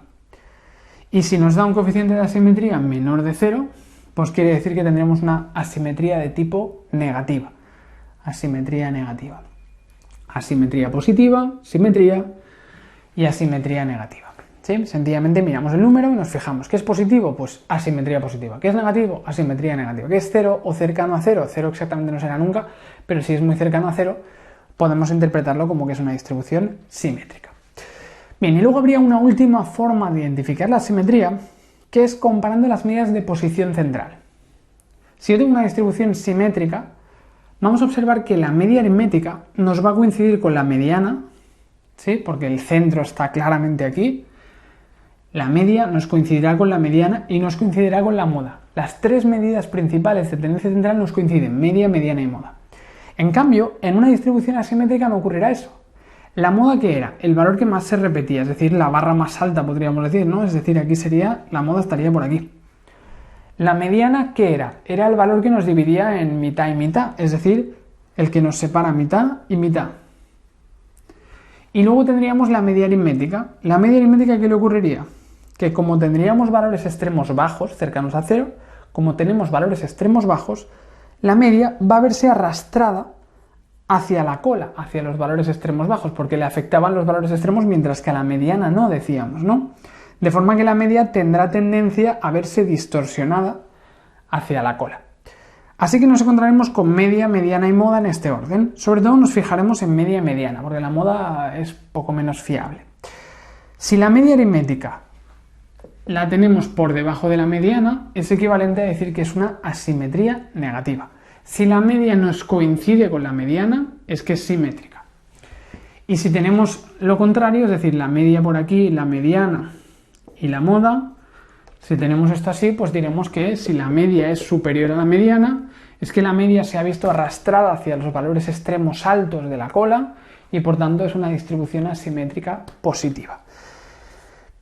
[SPEAKER 1] Y si nos da un coeficiente de asimetría menor de 0, pues quiere decir que tendremos una asimetría de tipo negativa. Asimetría negativa. Asimetría positiva, simetría y asimetría negativa. ¿Sí? Sencillamente miramos el número y nos fijamos. ¿Qué es positivo? Pues asimetría positiva. ¿Qué es negativo? Asimetría negativa. ¿Qué es 0 o cercano a 0? 0 exactamente no será nunca, pero si es muy cercano a 0, podemos interpretarlo como que es una distribución simétrica. Bien, y luego habría una última forma de identificar la simetría, que es comparando las medidas de posición central. Si yo tengo una distribución simétrica, vamos a observar que la media aritmética nos va a coincidir con la mediana, ¿sí? Porque el centro está claramente aquí. La media nos coincidirá con la mediana y nos coincidirá con la moda. Las tres medidas principales de tendencia central nos coinciden, media, mediana y moda. En cambio, en una distribución asimétrica no ocurrirá eso. La moda, ¿qué era? El valor que más se repetía, es decir, la barra más alta, podríamos decir, ¿no? Es decir, aquí sería, la moda estaría por aquí. La mediana, ¿qué era? Era el valor que nos dividía en mitad y mitad, es decir, el que nos separa mitad y mitad. Y luego tendríamos la media aritmética. ¿La media aritmética qué le ocurriría? Que como tendríamos valores extremos bajos, cercanos a 0, como tenemos valores extremos bajos, la media va a verse arrastrada hacia la cola, hacia los valores extremos bajos, porque le afectaban los valores extremos, mientras que a la mediana no, decíamos, ¿no? De forma que la media tendrá tendencia a verse distorsionada hacia la cola. Así que nos encontraremos con media, mediana y moda en este orden. Sobre todo nos fijaremos en media y mediana, porque la moda es poco menos fiable. Si la media aritmética la tenemos por debajo de la mediana, es equivalente a decir que es una asimetría negativa. Si la media nos coincide con la mediana, es que es simétrica. Y si tenemos lo contrario, es decir, la media por aquí, la mediana y la moda, si tenemos esto así, pues diremos que si la media es superior a la mediana, es que la media se ha visto arrastrada hacia los valores extremos altos de la cola y por tanto es una distribución asimétrica positiva.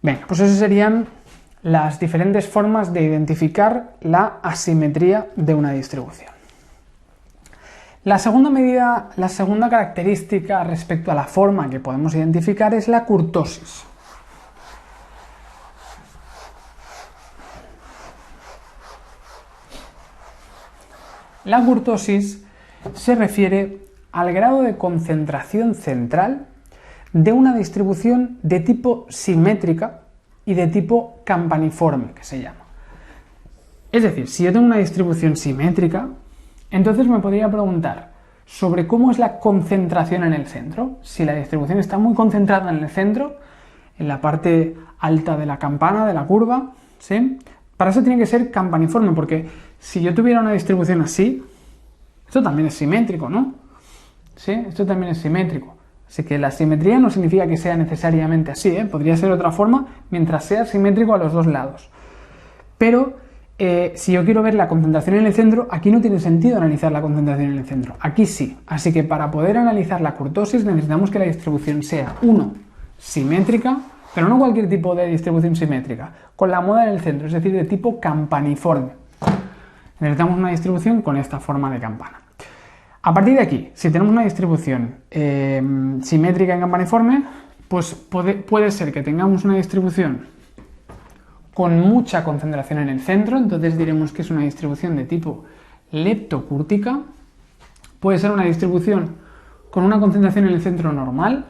[SPEAKER 1] Venga, pues esas serían las diferentes formas de identificar la asimetría de una distribución. La segunda característica respecto a la forma que podemos identificar es la kurtosis. La kurtosis se refiere al grado de concentración central de una distribución de tipo simétrica y de tipo campaniforme, que se llama. Es decir, si yo tengo una distribución simétrica, entonces me podría preguntar sobre cómo es la concentración en el centro. Si la distribución está muy concentrada en el centro, en la parte alta de la campana, de la curva, ¿sí? Para eso tiene que ser campaniforme, porque si yo tuviera una distribución así, esto también es simétrico, ¿no? ¿Sí? Esto también es simétrico. Así que la simetría no significa que sea necesariamente así, ¿eh? Podría ser de otra forma mientras sea simétrico a los dos lados. Pero si yo quiero ver la concentración en el centro, aquí no tiene sentido analizar la concentración en el centro. Aquí sí. Así que para poder analizar la kurtosis necesitamos que la distribución sea, uno, simétrica, pero no cualquier tipo de distribución simétrica, con la moda en el centro, es decir, de tipo campaniforme. Necesitamos una distribución con esta forma de campana. A partir de aquí, si tenemos una distribución simétrica en campaniforme, pues puede ser que tengamos una distribución con mucha concentración en el centro, entonces diremos que es una distribución de tipo leptocúrtica. Puede ser una distribución con una concentración en el centro normal,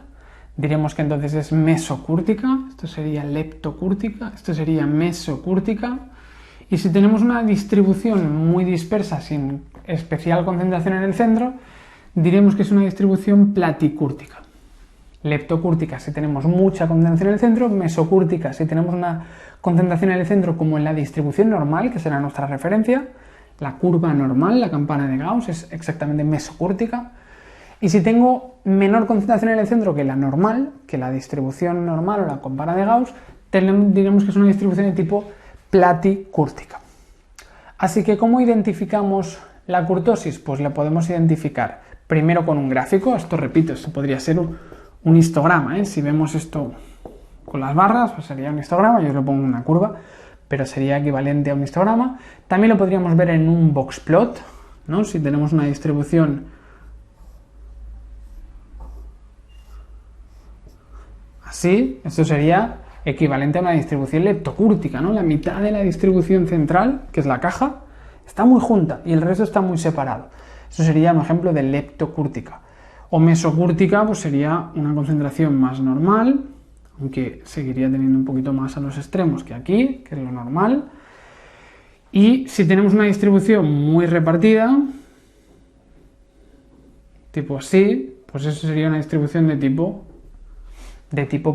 [SPEAKER 1] diremos que entonces es mesocúrtica, esto sería leptocúrtica, esto sería mesocúrtica. Y si tenemos una distribución muy dispersa sin especial concentración en el centro, diremos que es una distribución platicúrtica. Leptocúrtica si tenemos mucha concentración en el centro, mesocúrtica si tenemos una concentración en el centro como en la distribución normal, que será nuestra referencia, la curva normal, la campana de Gauss es exactamente mesocúrtica. Y si tengo menor concentración en el centro que la normal, que la distribución normal o la campana de Gauss, diremos que es una distribución de tipo platicúrtica. Así que, ¿cómo identificamos la kurtosis? Pues la podemos identificar primero con un gráfico. Esto, repito, esto podría ser un histograma, ¿eh? Si vemos esto con las barras, pues sería un histograma. Yo os lo pongo en una curva, pero sería equivalente a un histograma. También lo podríamos ver en un boxplot, ¿no? Si tenemos una distribución así, esto sería equivalente a una distribución leptocúrtica, ¿no? La mitad de la distribución central, que es la caja, está muy junta y el resto está muy separado. Eso sería un ejemplo de leptocúrtica. O mesocúrtica, pues sería una concentración más normal, aunque seguiría teniendo un poquito más a los extremos que aquí, que es lo normal. Y si tenemos una distribución muy repartida, tipo así, pues eso sería una distribución de tipo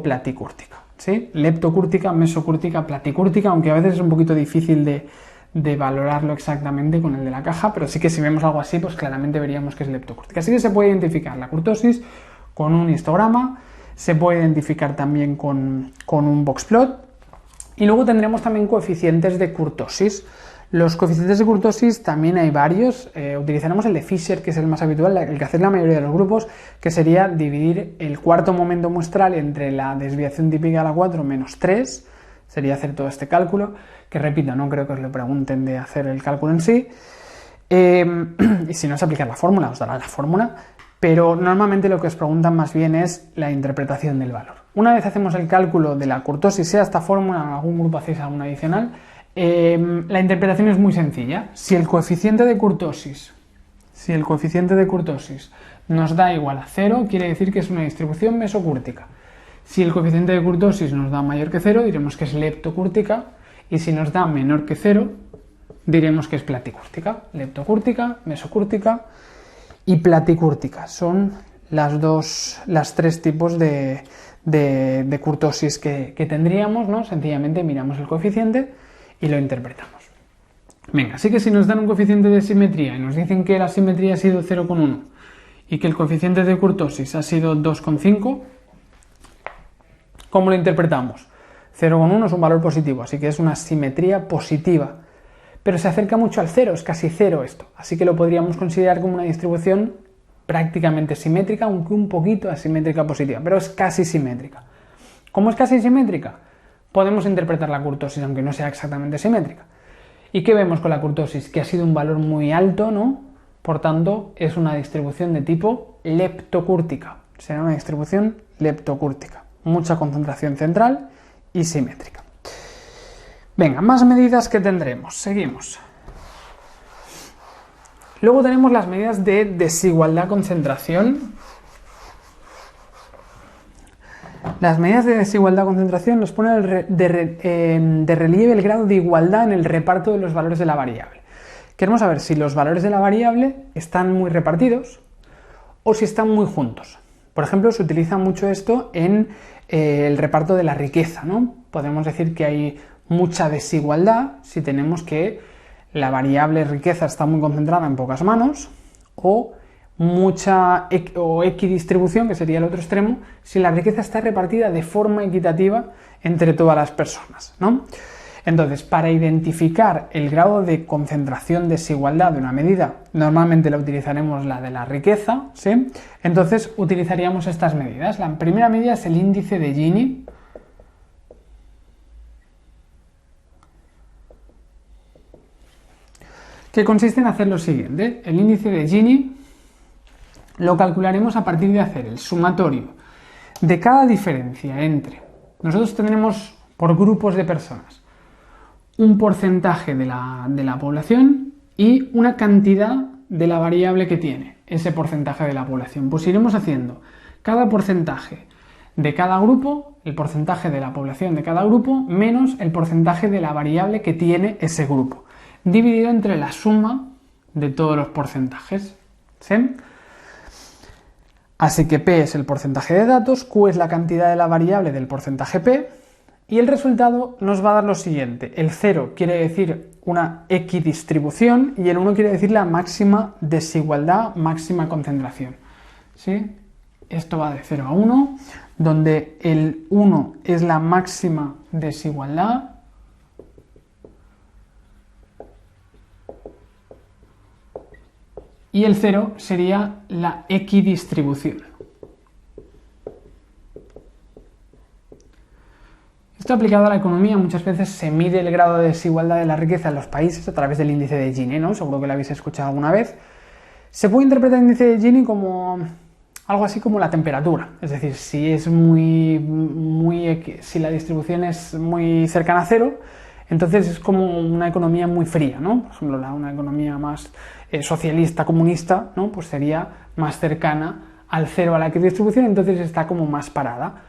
[SPEAKER 1] platicúrtica. ¿Sí? Leptocúrtica, mesocúrtica, platicúrtica, aunque a veces es un poquito difícil de valorarlo exactamente con el de la caja, pero sí que si vemos algo así, pues claramente veríamos que es leptocúrtica. Así que se puede identificar la kurtosis con un histograma, se puede identificar también con un boxplot, y luego tendremos también coeficientes de kurtosis. Los coeficientes de kurtosis también hay varios. Utilizaremos el de Fisher, que es el más habitual, el que hace la mayoría de los grupos, que sería dividir el cuarto momento muestral entre la desviación típica a la 4 menos 3. Sería hacer todo este cálculo, que repito, no creo que os lo pregunten de hacer el cálculo en sí. Y si no es aplicar la fórmula, os dará la fórmula. Pero normalmente lo que os preguntan más bien es la interpretación del valor. Una vez hacemos el cálculo de la kurtosis, sea esta fórmula, en algún grupo hacéis alguna adicional, la interpretación es muy sencilla. Si el coeficiente de kurtosis nos da igual a 0, quiere decir que es una distribución mesocúrtica. Si el coeficiente de kurtosis nos da mayor que 0, diremos que es leptocúrtica, y si nos da menor que 0, diremos que es platicúrtica. Leptocúrtica, mesocúrtica y platicúrtica son las tres tipos de kurtosis que tendríamos, ¿no? Sencillamente miramos el coeficiente y lo interpretamos. Venga, así que si nos dan un coeficiente de simetría y nos dicen que la simetría ha sido 0,1 y que el coeficiente de kurtosis ha sido 2,5, ¿cómo lo interpretamos? 0,1 es un valor positivo, así que es una simetría positiva. Pero se acerca mucho al 0, es casi 0 esto. Así que lo podríamos considerar como una distribución prácticamente simétrica, aunque un poquito asimétrica positiva, pero es casi simétrica. ¿Cómo es casi simétrica? Podemos interpretar la kurtosis, aunque no sea exactamente simétrica. ¿Y qué vemos con la kurtosis? Que ha sido un valor muy alto, ¿no? Por tanto, es una distribución de tipo leptocúrtica. Será una distribución leptocúrtica. Mucha concentración central y simétrica. Venga, más medidas que tendremos. Seguimos. Luego tenemos las medidas de desigualdad-concentración. Las medidas de desigualdad-concentración nos ponen de relieve el grado de igualdad en el reparto de los valores de la variable. Queremos saber si los valores de la variable están muy repartidos o si están muy juntos. Por ejemplo, se utiliza mucho esto en el reparto de la riqueza, ¿no? Podemos decir que hay mucha desigualdad si tenemos que la variable riqueza está muy concentrada en pocas manos, o mucha equidistribución, que sería el otro extremo, si la riqueza está repartida de forma equitativa entre todas las personas, ¿no? Entonces, para identificar el grado de concentración desigualdad de una medida, normalmente la utilizaremos la de la riqueza, ¿sí? Entonces, utilizaríamos estas medidas. La primera medida es el índice de Gini, que consiste en hacer lo siguiente. El índice de Gini lo calcularemos a partir de hacer el sumatorio de cada diferencia entre... Nosotros tendremos por grupos de personas un porcentaje de la población y una cantidad de la variable que tiene ese porcentaje de la población. Pues iremos haciendo cada porcentaje de cada grupo, el porcentaje de la población de cada grupo, menos el porcentaje de la variable que tiene ese grupo, dividido entre la suma de todos los porcentajes, ¿sí? Así que P es el porcentaje de datos, Q es la cantidad de la variable del porcentaje P, y el resultado nos va a dar lo siguiente. El 0 quiere decir una equidistribución y el 1 quiere decir la máxima desigualdad, máxima concentración, ¿sí? Esto va de 0 a 1, donde el 1 es la máxima desigualdad y el 0 sería la equidistribución. Esto aplicado a la economía, muchas veces se mide el grado de desigualdad de la riqueza en los países a través del índice de Gini, ¿no? Seguro que lo habéis escuchado alguna vez. Se puede interpretar el índice de Gini como algo así como la temperatura, es decir, si la distribución es muy cercana a cero, entonces es como una economía muy fría, ¿no? Por ejemplo, una economía más socialista, comunista, ¿no? Pues sería más cercana al cero a la equidistribución, entonces está como más parada.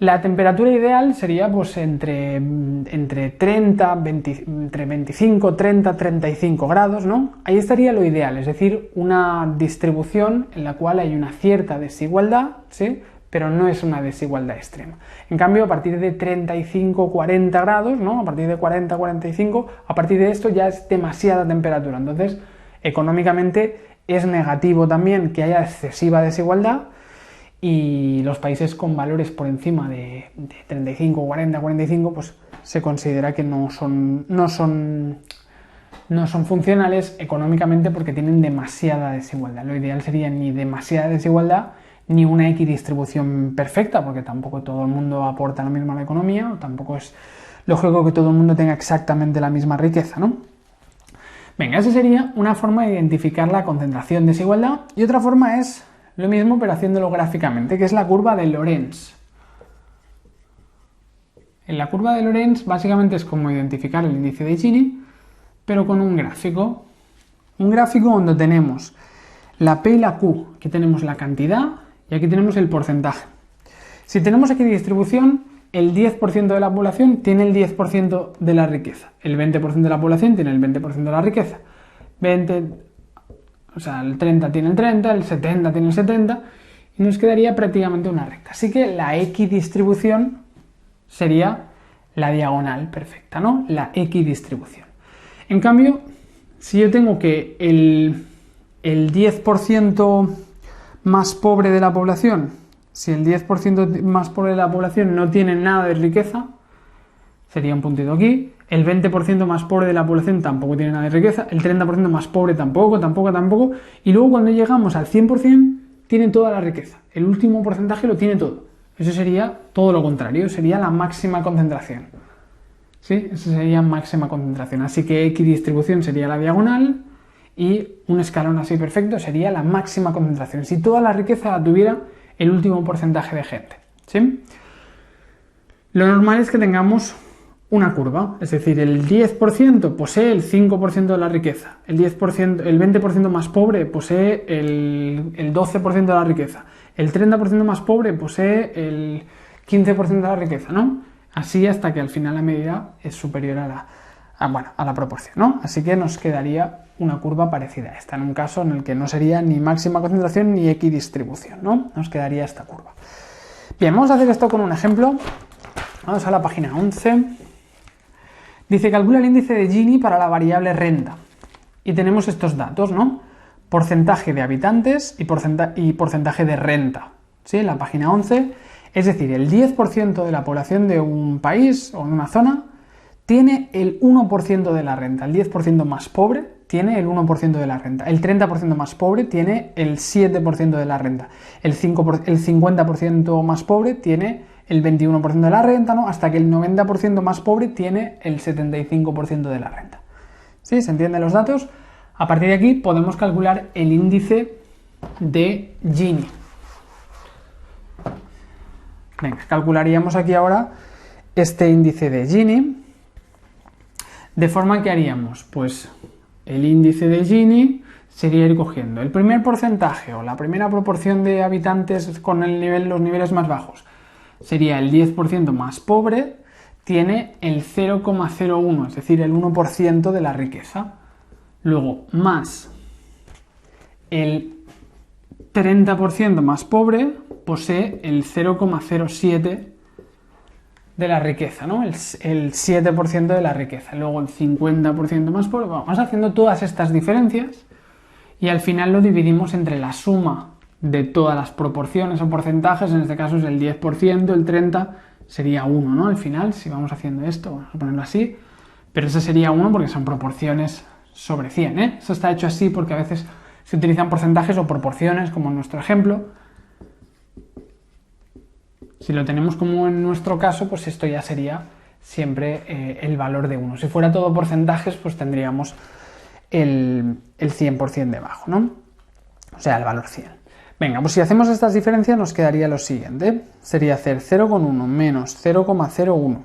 [SPEAKER 1] La temperatura ideal sería pues entre 25, 30, 35 grados, ¿no? Ahí estaría lo ideal, es decir, una distribución en la cual hay una cierta desigualdad, ¿sí? Pero no es una desigualdad extrema. En cambio, a partir de 35, 40 grados, ¿no? A partir de 40, 45, a partir de esto ya es demasiada temperatura. Entonces, económicamente es negativo también que haya excesiva desigualdad, y los países con valores por encima de 35, 40, 45, pues se considera que no son funcionales económicamente porque tienen demasiada desigualdad. Lo ideal sería ni demasiada desigualdad ni una equidistribución perfecta, porque tampoco todo el mundo aporta lo mismo a la economía, o tampoco es lógico que todo el mundo tenga exactamente la misma riqueza, ¿no? Venga, esa sería una forma de identificar la concentración de desigualdad, y otra forma es lo mismo pero haciéndolo gráficamente, que es la curva de Lorenz. En la curva de Lorenz básicamente es como identificar el índice de Gini, pero con un gráfico. Un gráfico donde tenemos la P y la Q, aquí tenemos la cantidad y aquí tenemos el porcentaje. Si tenemos equidistribución, el 10% de la población tiene el 10% de la riqueza, el 20% de la población tiene el 20% de la riqueza, o sea, el 30 tiene el 30, el 70 tiene el 70, y nos quedaría prácticamente una recta. Así que la equidistribución sería la diagonal perfecta, ¿no? La equidistribución. En cambio, si yo tengo que el 10% más pobre de la población, si el 10% más pobre de la población no tiene nada de riqueza, sería un puntito aquí. El 20% más pobre de la población tampoco tiene nada de riqueza, el 30% más pobre tampoco, y luego cuando llegamos al 100% tiene toda la riqueza, el último porcentaje lo tiene todo. Eso sería todo lo contrario, sería la máxima concentración. ¿Sí? Eso sería máxima concentración, así que equidistribución sería la diagonal y un escalón así perfecto sería la máxima concentración, si toda la riqueza la tuviera el último porcentaje de gente. ¿Sí? Lo normal es que tengamos una curva, es decir, el 10% posee el 5% de la riqueza, el 20% más pobre posee el 12% de la riqueza, el 30% más pobre posee el 15% de la riqueza, ¿no? Así hasta que al final la medida es superior a la proporción, ¿no? Así que nos quedaría una curva parecida a esta, en un caso en el que no sería ni máxima concentración ni equidistribución, ¿no? Nos quedaría esta curva. Bien, vamos a hacer esto con un ejemplo. Vamos a la página 11. Dice, calcula el índice de Gini para la variable renta. Y tenemos estos datos, ¿no? Porcentaje de habitantes y porcentaje de renta. ¿Sí? En la página 11. Es decir, el 10% de la población de un país o de una zona tiene el 1% de la renta. El 10% más pobre tiene el 1% de la renta. El 30% más pobre tiene el 7% de la renta. El 50% más pobre tiene el 21% de la renta, ¿no? Hasta que el 90% más pobre tiene el 75% de la renta. ¿Sí? ¿Se entienden los datos? A partir de aquí podemos calcular el índice de Gini. Venga, calcularíamos aquí ahora este índice de Gini. De forma que haríamos, pues, el índice de Gini sería ir cogiendo el primer porcentaje o la primera proporción de habitantes con los niveles más bajos. Sería el 10% más pobre, tiene el 0,01, es decir, el 1% de la riqueza. Luego, más el 30% más pobre posee el 0,07 de la riqueza, ¿no? El 7% de la riqueza. Luego el 50% más pobre. Vamos haciendo todas estas diferencias y al final lo dividimos entre la suma de todas las proporciones o porcentajes. En este caso es el 10%, el 30% sería 1, ¿no? Al final, si vamos haciendo esto, vamos a ponerlo así, pero ese sería 1 porque son proporciones sobre 100, ¿eh? Eso está hecho así porque a veces se utilizan porcentajes o proporciones, como en nuestro ejemplo. Si lo tenemos como en nuestro caso, pues esto ya sería siempre el valor de 1. Si fuera todo porcentajes, pues tendríamos el 100% debajo, ¿no? O sea, el valor 100. Venga, pues si hacemos estas diferencias nos quedaría lo siguiente. Sería hacer 0,1 menos 0,01.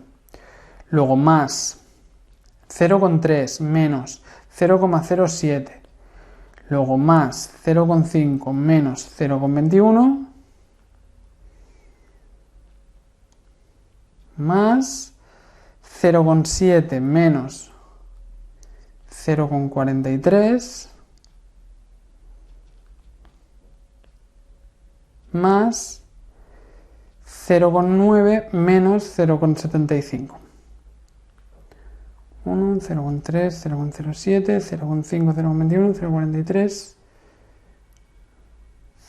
[SPEAKER 1] Luego más 0,3 menos 0,07. Luego más 0,5 menos 0,21. Más 0,7 menos 0,43 más 0,9 menos 0,75. 1, 0,3, 0,07, 0,5, 0,21, 0,43,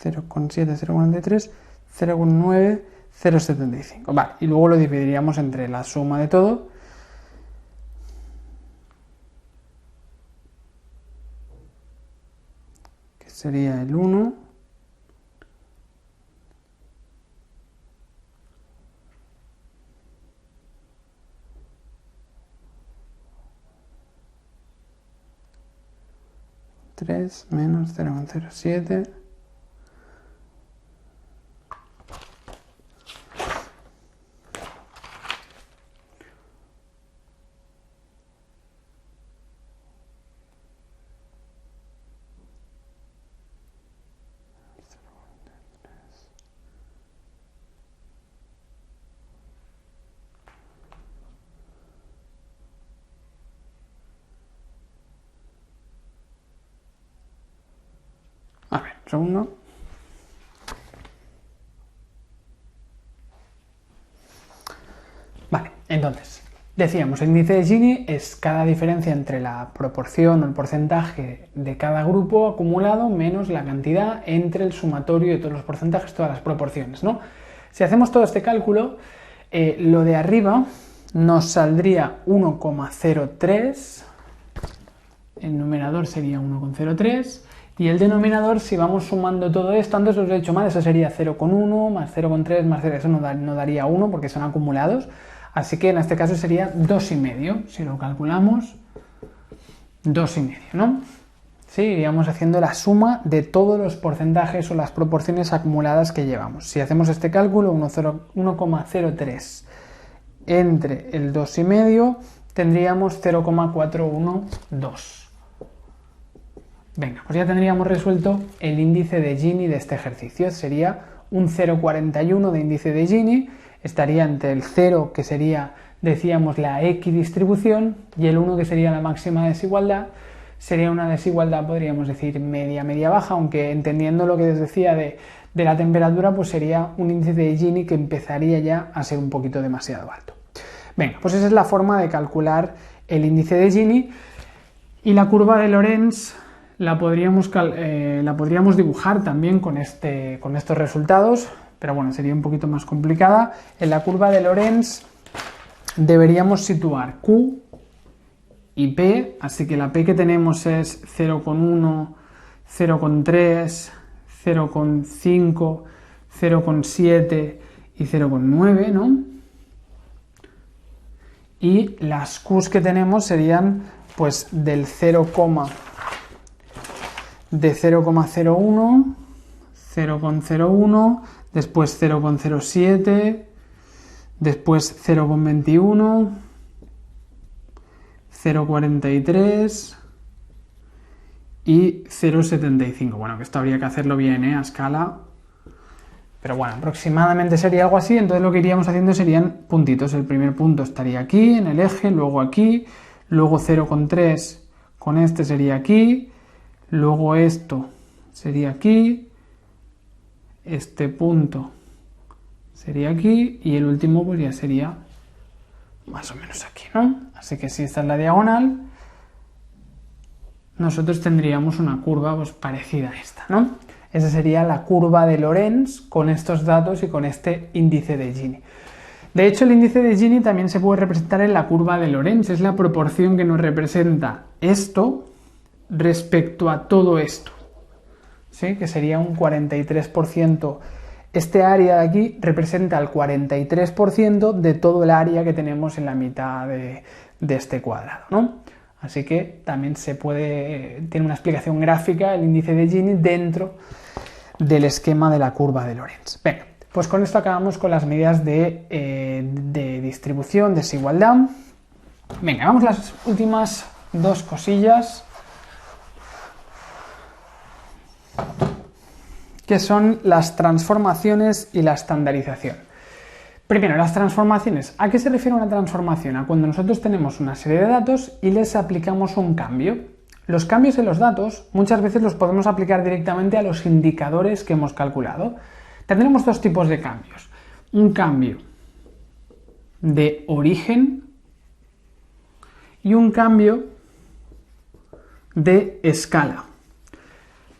[SPEAKER 1] 0,7, 0,43, 0,9, 0,75. Vale, y luego lo dividiríamos entre la suma de todo. Que sería el 1. Menos 0,07 A ver, un segundo. Vale, entonces, decíamos, el índice de Gini es cada diferencia entre la proporción o el porcentaje de cada grupo acumulado menos la cantidad entre el sumatorio de todos los porcentajes, todas las proporciones, ¿no? Si hacemos todo este cálculo, lo de arriba nos saldría 1,03, el numerador sería 1,03, y el denominador, si vamos sumando todo esto, antes os he dicho mal, eso sería 0,1 más 0,3 más 0, eso no daría 1 porque son acumulados, así que en este caso sería 2,5, si lo calculamos, 2,5, ¿no? Sí, iríamos haciendo la suma de todos los porcentajes o las proporciones acumuladas que llevamos. Si hacemos este cálculo, 1,03 entre el 2,5 tendríamos 0,412. Venga, pues ya tendríamos resuelto el índice de Gini de este ejercicio. Sería un 0,41 de índice de Gini, estaría entre el 0, que sería, decíamos, la equidistribución, y el 1, que sería la máxima desigualdad. Sería una desigualdad, podríamos decir, media-baja, aunque entendiendo lo que os decía de la temperatura, pues sería un índice de Gini que empezaría ya a ser un poquito demasiado alto. Venga, pues esa es la forma de calcular el índice de Gini, y la curva de Lorentz la podríamos dibujar también con estos resultados, pero bueno, sería un poquito más complicada. En la curva de Lorentz deberíamos situar Q y P, así que la P que tenemos es 0,1, 0,3, 0,5, 0,7 y 0,9, ¿no? Y las Qs que tenemos serían pues del 0,01, 0,01, después 0,07, después 0,21, 0,43 y 0,75. Bueno, que esto habría que hacerlo bien, a escala. Pero bueno, aproximadamente sería algo así. Entonces lo que iríamos haciendo serían puntitos. El primer punto estaría aquí, en el eje, luego aquí, luego 0,3 con este sería aquí, luego esto sería aquí, este punto sería aquí, y el último pues ya sería más o menos aquí, ¿no? Así que si esta es la diagonal, nosotros tendríamos una curva pues parecida a esta, ¿no? Esa sería la curva de Lorentz con estos datos y con este índice de Gini. De hecho, el índice de Gini también se puede representar en la curva de Lorentz. Es la proporción que nos representa esto respecto a todo esto, ¿sí? Que sería un 43%. Este área de aquí representa el 43% de todo el área que tenemos en la mitad de este cuadrado, ¿no? Así que también tiene una explicación gráfica el índice de Gini dentro del esquema de la curva de Lorentz. Venga, pues con esto acabamos con las medidas de distribución, desigualdad. Venga, vamos a las últimas dos cosillas, que son las transformaciones y la estandarización. Primero, las transformaciones. ¿A qué se refiere una transformación? A cuando nosotros tenemos una serie de datos y les aplicamos un cambio. Los cambios en los datos muchas veces los podemos aplicar directamente a los indicadores que hemos calculado. Tendremos dos tipos de cambios. Un cambio de origen y un cambio de escala.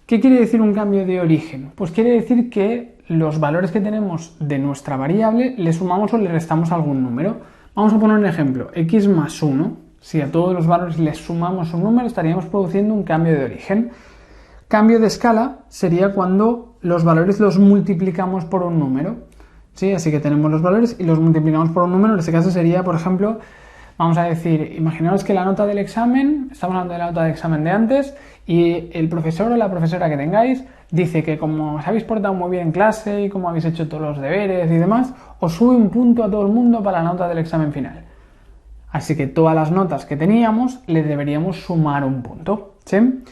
[SPEAKER 1] ¿Qué quiere decir un cambio de origen? Pues quiere decir que los valores que tenemos de nuestra variable le sumamos o le restamos algún número. Vamos a poner un ejemplo, x más 1. Si a todos los valores les sumamos un número, estaríamos produciendo un cambio de origen. Cambio de escala sería cuando los valores los multiplicamos por un número, ¿sí? Así que tenemos los valores y los multiplicamos por un número. En este caso sería, por ejemplo, vamos a decir, imaginaos que la nota del examen, estamos hablando de la nota del examen de antes, y el profesor o la profesora que tengáis dice que como os habéis portado muy bien en clase y como habéis hecho todos los deberes y demás, os sube un punto a todo el mundo para la nota del examen final. Así que todas las notas que teníamos le deberíamos sumar un punto, ¿sí?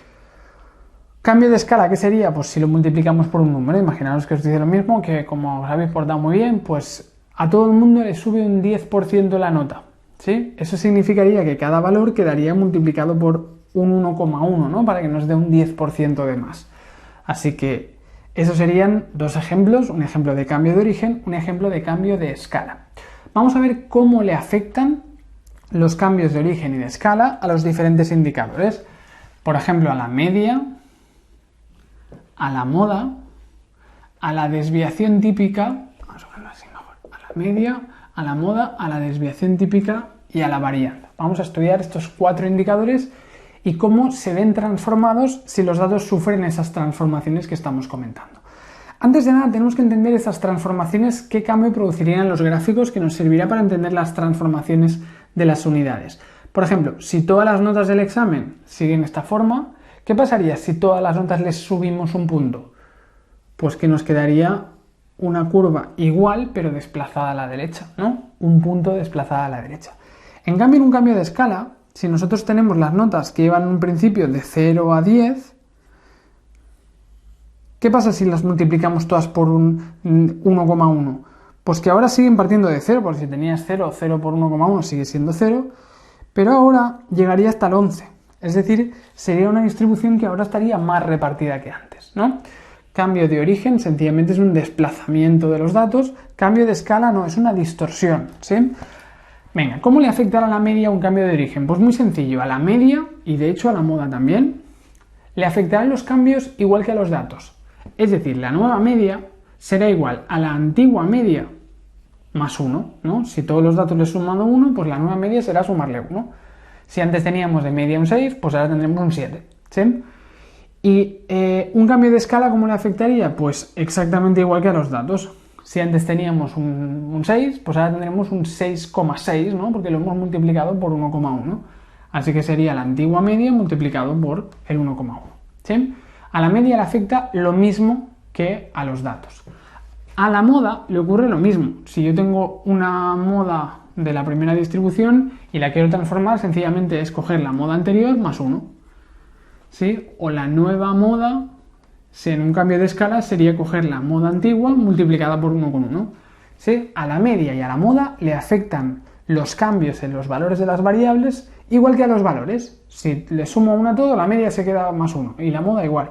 [SPEAKER 1] Cambio de escala, ¿qué sería? Pues si lo multiplicamos por un número, imaginaos que os dice lo mismo, que como os habéis portado muy bien, pues a todo el mundo le sube un 10% la nota, ¿sí? Eso significaría que cada valor quedaría multiplicado por un 1,1, ¿no? Para que nos dé un 10% de más. Así que esos serían dos ejemplos, un ejemplo de cambio de origen, un ejemplo de cambio de escala. Vamos a ver cómo le afectan los cambios de origen y de escala a los diferentes indicadores. Por ejemplo, a la media, a la moda, a la desviación típica, vamos a ponerlo así mejor, a la media, a la moda, a la desviación típica y a la varianza. Vamos a estudiar estos cuatro indicadores y cómo se ven transformados si los datos sufren esas transformaciones que estamos comentando. Antes de nada tenemos que entender estas transformaciones, qué cambio producirían en los gráficos, que nos servirá para entender las transformaciones de las unidades. Por ejemplo, si todas las notas del examen siguen esta forma, ¿qué pasaría si todas las notas les subimos un punto? Pues que nos quedaría una curva igual pero desplazada a la derecha, ¿no? un punto desplazada a la derecha. En cambio, en un cambio de escala, si nosotros tenemos las notas que llevan un principio de 0 a 10, ¿qué pasa si las multiplicamos todas por un 1,1? Pues que ahora siguen partiendo de 0, porque si tenías 0, 0 por 1,1 sigue siendo 0, pero ahora llegaría hasta el 11. Es decir, sería una distribución que ahora estaría más repartida que antes, ¿no? Cambio de origen sencillamente es un desplazamiento de los datos, cambio de escala no, es una distorsión, ¿sí? Venga, ¿cómo le afectará a la media un cambio de origen? Pues muy sencillo, a la media, y de hecho a la moda también, le afectarán los cambios igual que a los datos. Es decir, la nueva media será igual a la antigua media más 1, ¿no? Si todos los datos le suman 1, pues la nueva media será sumarle 1. Si antes teníamos de media un 6, pues ahora tendremos un 7, ¿sí? Y un cambio de escala, ¿cómo le afectaría? Pues exactamente igual que a los datos. Si antes teníamos un 6, pues ahora tendremos un 6,6, ¿no? Porque lo hemos multiplicado por 1,1. Así que sería la antigua media multiplicado por el 1,1, ¿sí? A la media le afecta lo mismo que a los datos. A la moda le ocurre lo mismo. Si yo tengo una moda de la primera distribución y la quiero transformar, sencillamente es coger la moda anterior más 1. ¿Sí? O la nueva moda, si en un cambio de escala, sería coger la moda antigua multiplicada por 1,1. ¿Sí? A la media y a la moda le afectan los cambios en los valores de las variables igual que a los valores. Si le sumo 1 a todo, la media se queda más 1 y la moda igual.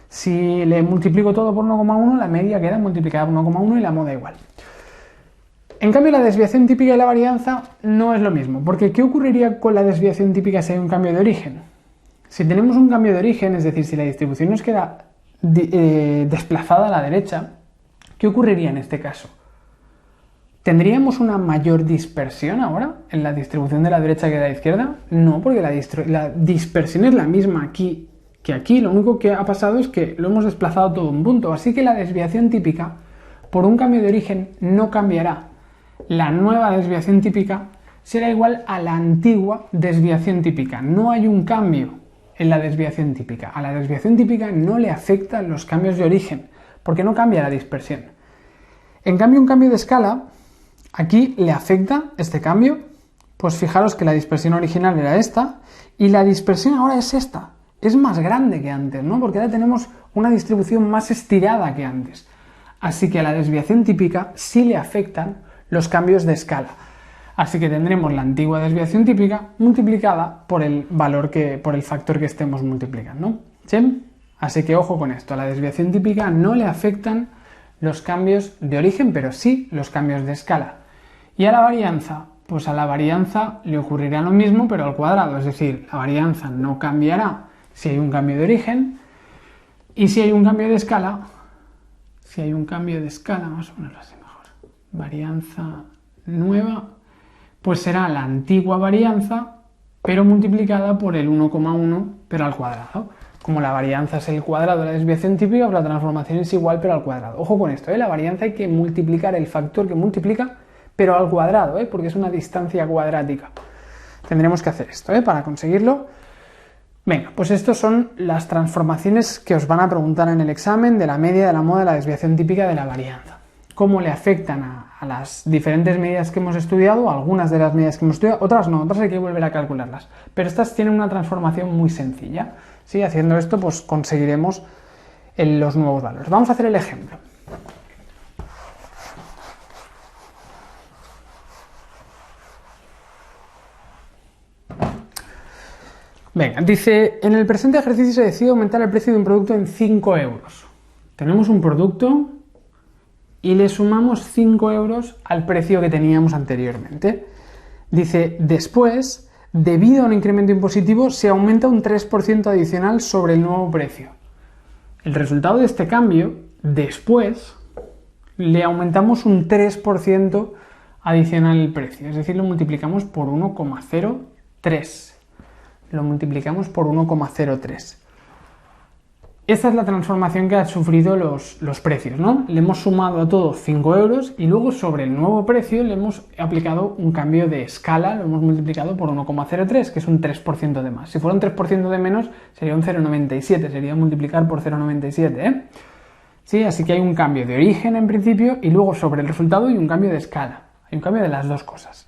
[SPEAKER 1] Si le multiplico todo por 1,1, la media queda multiplicada por 1,1 y la moda igual. En cambio, la desviación típica y la varianza no es lo mismo, porque ¿qué ocurriría con la desviación típica si hay un cambio de origen? Si tenemos un cambio de origen, es decir, si la distribución nos queda desplazada a la derecha, ¿qué ocurriría en este caso? ¿Tendríamos una mayor dispersión ahora en la distribución de la derecha que de la izquierda? No, porque la dispersión es la misma aquí que aquí, lo único que ha pasado es que lo hemos desplazado todo un punto, así que la desviación típica por un cambio de origen no cambiará. La nueva desviación típica será igual a la antigua desviación típica. No hay un cambio en la desviación típica. A la desviación típica no le afectan los cambios de origen, porque no cambia la dispersión. En cambio, un cambio de escala, aquí le afecta este cambio. Pues fijaros que la dispersión original era esta, y la dispersión ahora es esta. Es más grande que antes, ¿no? Porque ahora tenemos una distribución más estirada que antes. Así que a la desviación típica sí le afectan los cambios de escala. Así que tendremos la antigua desviación típica multiplicada por el por el factor que estemos multiplicando, ¿sí? Así que ojo con esto, a la desviación típica no le afectan los cambios de origen, pero sí los cambios de escala. Y a la varianza, pues a la varianza le ocurrirá lo mismo, pero al cuadrado, es decir, la varianza no cambiará si hay un cambio de origen, y si hay un cambio de escala, vamos a ponerlo así mejor, varianza nueva, pues será la antigua varianza, pero multiplicada por el 1,1, pero al cuadrado. Como la varianza es el cuadrado de la desviación típica, pues la transformación es igual, pero al cuadrado. Ojo con esto, la varianza hay que multiplicar el factor que multiplica, pero al cuadrado, porque es una distancia cuadrática. Tendremos que hacer esto, para conseguirlo. Venga, pues estas son las transformaciones que os van a preguntar en el examen de la media, de la moda, de la desviación típica, de la varianza. Cómo le afectan a las diferentes medidas que hemos estudiado, algunas de las medidas que hemos estudiado, otras no, otras hay que volver a calcularlas. Pero estas tienen una transformación muy sencilla. ¿Sí? Haciendo esto, pues conseguiremos los nuevos valores. Vamos a hacer el ejemplo. Venga, dice, en el presente ejercicio se decide aumentar el precio de un producto en 5 euros. Tenemos un producto y le sumamos 5 euros al precio que teníamos anteriormente. Dice, después, debido a un incremento impositivo, se aumenta un 3% adicional sobre el nuevo precio. El resultado de este cambio, después, le aumentamos un 3% adicional el precio. Es decir, lo multiplicamos por 1,03. Lo multiplicamos por 1,03. Esta es la transformación que han sufrido los precios, ¿no? Le hemos sumado a todo 5 euros y luego sobre el nuevo precio le hemos aplicado un cambio de escala, lo hemos multiplicado por 1,03, que es un 3% de más. Si fuera un 3% de menos sería un 0,97, sería multiplicar por 0,97, ¿Sí? Así que hay un cambio de origen en principio y luego sobre el resultado hay un cambio de escala. Hay un cambio de las dos cosas.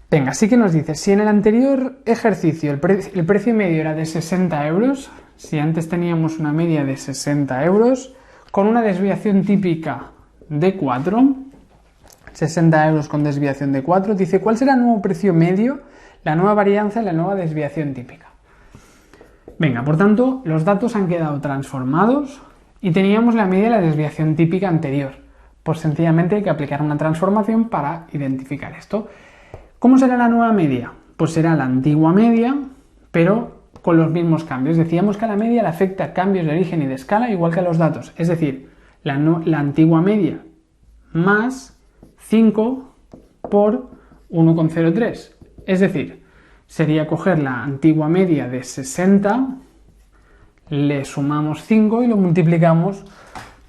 [SPEAKER 1] Venga, sí que nos dice, si en el anterior ejercicio el precio medio era de 60 euros, si antes teníamos una media de 60 euros, con una desviación típica de 4, 60 euros con desviación de 4, dice, ¿cuál será el nuevo precio medio, la nueva varianza y la nueva desviación típica? Venga, por tanto, los datos han quedado transformados y teníamos la media y la desviación típica anterior. Pues sencillamente hay que aplicar una transformación para identificar esto. ¿Cómo será la nueva media? Pues será la antigua media, pero con los mismos cambios. Decíamos que a la media le afecta cambios de origen y de escala igual que a los datos. Es decir, la antigua media más 5 por 1,03. Es decir, sería coger la antigua media de 60, le sumamos 5 y lo multiplicamos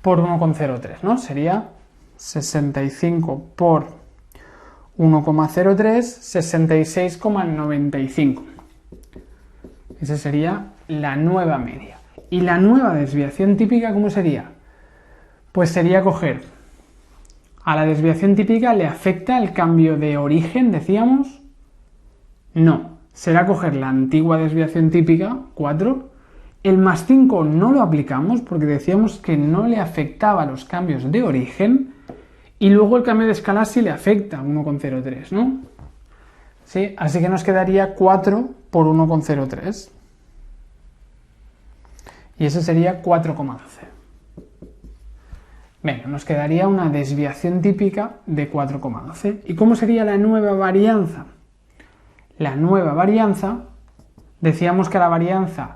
[SPEAKER 1] por 1,03, ¿no? Sería 65 por 1,03, 66,95. Esa sería la nueva media. ¿Y la nueva desviación típica cómo sería? Pues sería coger, a la desviación típica le afecta el cambio de origen, decíamos. No, será coger la antigua desviación típica, 4, el más 5 no lo aplicamos porque decíamos que no le afectaba los cambios de origen, y luego el cambio de escala sí le afecta, 1,03, ¿no? ¿Sí? Así que nos quedaría 4 por 1,03. Y ese sería 4,12. Venga, nos quedaría una desviación típica de 4,12. ¿Y cómo sería la nueva varianza? La nueva varianza, decíamos que la varianza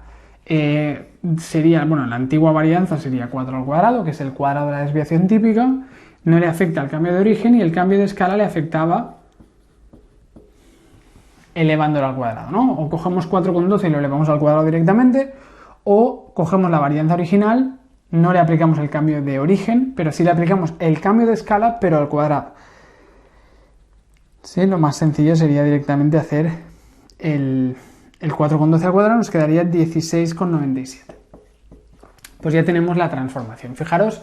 [SPEAKER 1] sería, bueno, la antigua varianza sería 4 al cuadrado, que es el cuadrado de la desviación típica. No le afecta el cambio de origen y el cambio de escala le afectaba elevándolo al cuadrado, ¿no? O cogemos 4,12 y lo elevamos al cuadrado directamente, o cogemos la varianza original, no le aplicamos el cambio de origen, pero sí le aplicamos el cambio de escala, pero al cuadrado. ¿Sí? Lo más sencillo sería directamente hacer el 4,12 al cuadrado, nos quedaría 16,97. Pues ya tenemos la transformación. Fijaros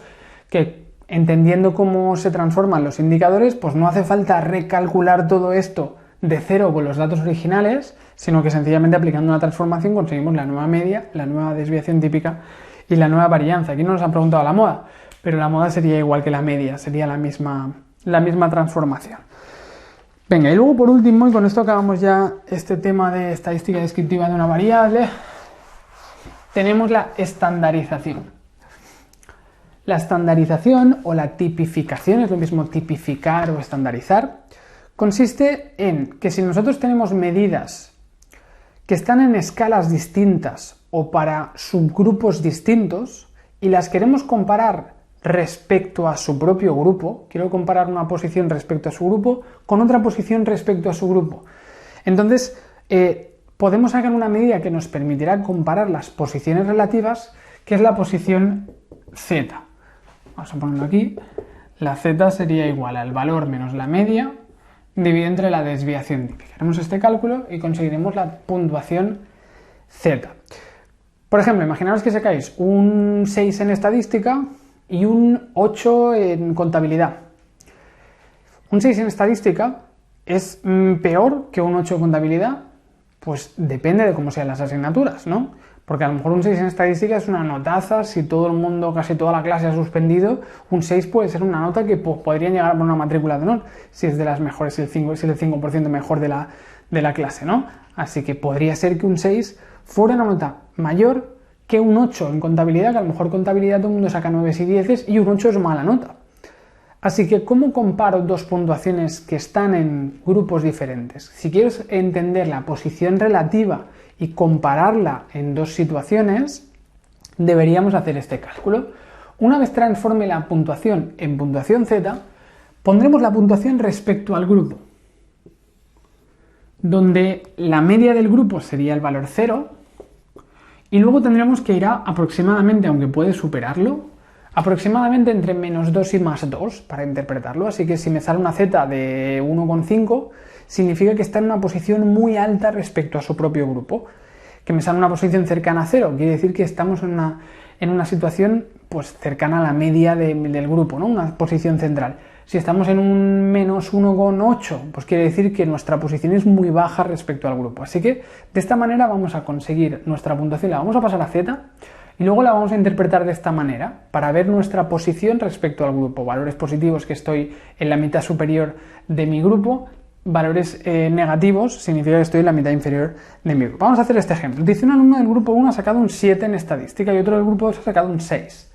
[SPEAKER 1] que entendiendo cómo se transforman los indicadores, pues no hace falta recalcular todo esto de cero con los datos originales, sino que sencillamente aplicando una transformación conseguimos la nueva media, la nueva desviación típica y la nueva varianza. Aquí no nos han preguntado la moda, pero la moda sería igual que la media, sería la misma transformación. Venga, y luego por último, y con esto acabamos ya este tema de estadística descriptiva de una variable, tenemos la estandarización. La estandarización o la tipificación, es lo mismo tipificar o estandarizar, consiste en que si nosotros tenemos medidas que están en escalas distintas o para subgrupos distintos y las queremos comparar respecto a su propio grupo, quiero comparar una posición respecto a su grupo con otra posición respecto a su grupo. Entonces, podemos sacar una medida que nos permitirá comparar las posiciones relativas, que es la posición Z. Vamos a ponerlo aquí. La Z sería igual al valor menos la media dividido entre la desviación típica. Haremos este cálculo y conseguiremos la puntuación Z. Por ejemplo, imaginaos que sacáis un 6 en estadística y un 8 en contabilidad. Un 6 en estadística es peor que un 8 en contabilidad, pues depende de cómo sean las asignaturas, ¿no? Porque a lo mejor un 6 en estadística es una notaza, si todo el mundo, casi toda la clase ha suspendido, un 6 puede ser una nota que podría llegar a una matrícula de honor, si es de las mejores, si es el 5% mejor de la clase, ¿no? Así que podría ser que un 6 fuera una nota mayor que un 8 en contabilidad, que a lo mejor contabilidad todo el mundo saca 9 y 10 y un 8 es mala nota. Así que, ¿cómo comparo dos puntuaciones que están en grupos diferentes? Si quiero entender la posición relativa y compararla en dos situaciones, deberíamos hacer este cálculo. Una vez transforme la puntuación en puntuación Z, pondremos la puntuación respecto al grupo, donde la media del grupo sería el valor 0, y luego tendremos que ir a aproximadamente, aunque puede superarlo, aproximadamente entre menos 2 y más 2 para interpretarlo. Así que si me sale una Z de 1,5, significa que está en una posición muy alta respecto a su propio grupo. Que me sale una posición cercana a 0, quiere decir que estamos en una situación pues cercana a la media del grupo, ¿no? Una posición central. Si estamos en un menos 1,8, pues quiere decir que nuestra posición es muy baja respecto al grupo. Así que de esta manera vamos a conseguir nuestra puntuación, la vamos a pasar a Z y luego la vamos a interpretar de esta manera para ver nuestra posición respecto al grupo. Valores positivos, que estoy en la mitad superior de mi grupo. Valores negativos significa que estoy en la mitad inferior de mi grupo. Vamos a hacer este ejemplo. Dice un alumno del grupo 1 ha sacado un 7 en estadística y otro del grupo 2 ha sacado un 6.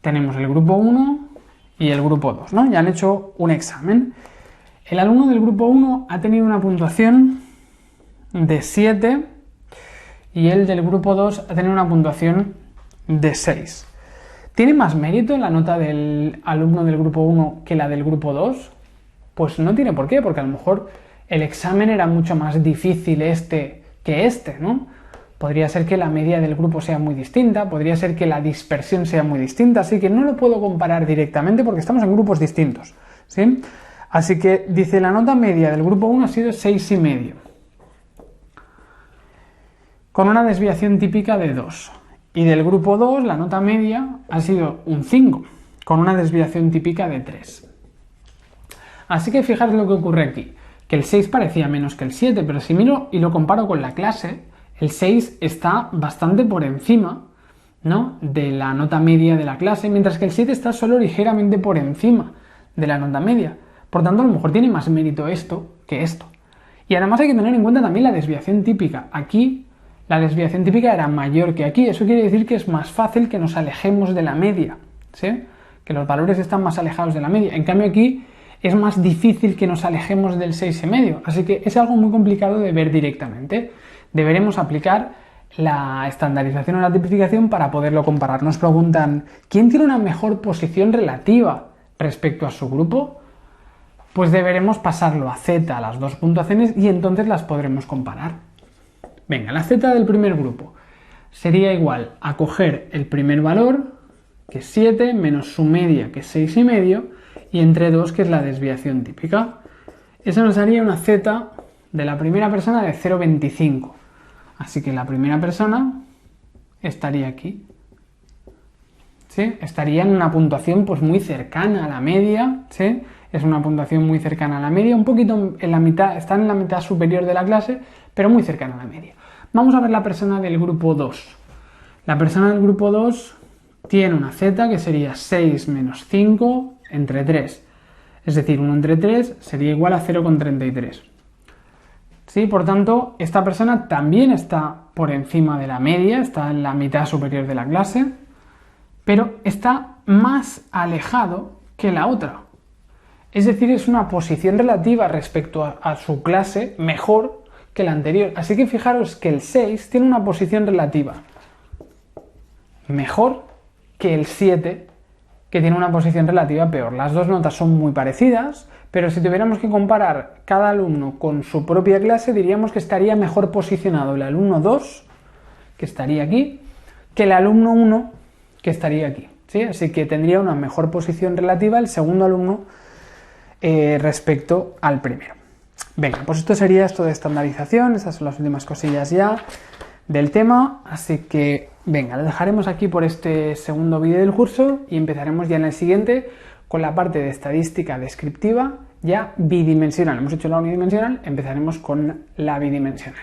[SPEAKER 1] Tenemos el grupo 1 y el grupo 2, ¿no? Ya han hecho un examen. El alumno del grupo 1 ha tenido una puntuación de 7 y el del grupo 2 ha tenido una puntuación de 6. ¿Tiene más mérito la nota del alumno del grupo 1 que la del grupo 2? Pues no tiene por qué, porque a lo mejor el examen era mucho más difícil que este, ¿no? Podría ser que la media del grupo sea muy distinta, podría ser que la dispersión sea muy distinta, así que no lo puedo comparar directamente porque estamos en grupos distintos, ¿sí? Así que dice la nota media del grupo 1 ha sido 6,5, con una desviación típica de 2. Y del grupo 2 la nota media ha sido un 5, con una desviación típica de 3. Así que fijaros lo que ocurre aquí, que el 6 parecía menos que el 7, pero si miro y lo comparo con la clase, el 6 está bastante por encima, ¿no?, de la nota media de la clase, mientras que el 7 está solo ligeramente por encima de la nota media. Por tanto, a lo mejor tiene más mérito esto que esto. Y además hay que tener en cuenta también la desviación típica. Aquí la desviación típica era mayor que aquí. Eso quiere decir que es más fácil que nos alejemos de la media, ¿sí? Que los valores están más alejados de la media. En cambio aquí es más difícil que nos alejemos del 6,5. Así que es algo muy complicado de ver directamente. Deberemos aplicar la estandarización o la tipificación para poderlo comparar. Nos preguntan, ¿quién tiene una mejor posición relativa respecto a su grupo? Pues deberemos pasarlo a Z, a las dos puntuaciones, y entonces las podremos comparar. Venga, la Z del primer grupo sería igual a coger el primer valor, que es 7, menos su media, que es 6,5, y entre 2, que es la desviación típica. Eso nos daría una Z de la primera persona de 0,25. Así que la primera persona estaría aquí, ¿sí? Estaría en una puntuación pues muy cercana a la media, ¿sí? Es una puntuación muy cercana a la media, un poquito en la mitad, está en la mitad superior de la clase, pero muy cercana a la media. Vamos a ver la persona del grupo 2. La persona del grupo 2 tiene una Z que sería 6 menos 5 entre 3. Es decir, 1 entre 3 sería igual a 0,33. ¿Sí? Por tanto, esta persona también está por encima de la media, está en la mitad superior de la clase, pero está más alejado que la otra. Es decir, es una posición relativa respecto a su clase mejor que la anterior. Así que fijaros que el 6 tiene una posición relativa mejor que el 7, que tiene una posición relativa peor. Las dos notas son muy parecidas, pero si tuviéramos que comparar cada alumno con su propia clase, diríamos que estaría mejor posicionado el alumno 2, que estaría aquí, que el alumno 1, que estaría aquí, ¿sí? Así que tendría una mejor posición relativa el segundo alumno respecto al primero. Venga, pues esto sería esto de estandarización. Estas son las últimas cosillas ya del tema, así que venga, lo dejaremos aquí por este segundo vídeo del curso y empezaremos ya en el siguiente con la parte de estadística descriptiva ya bidimensional. Hemos hecho la unidimensional, empezaremos con la bidimensional.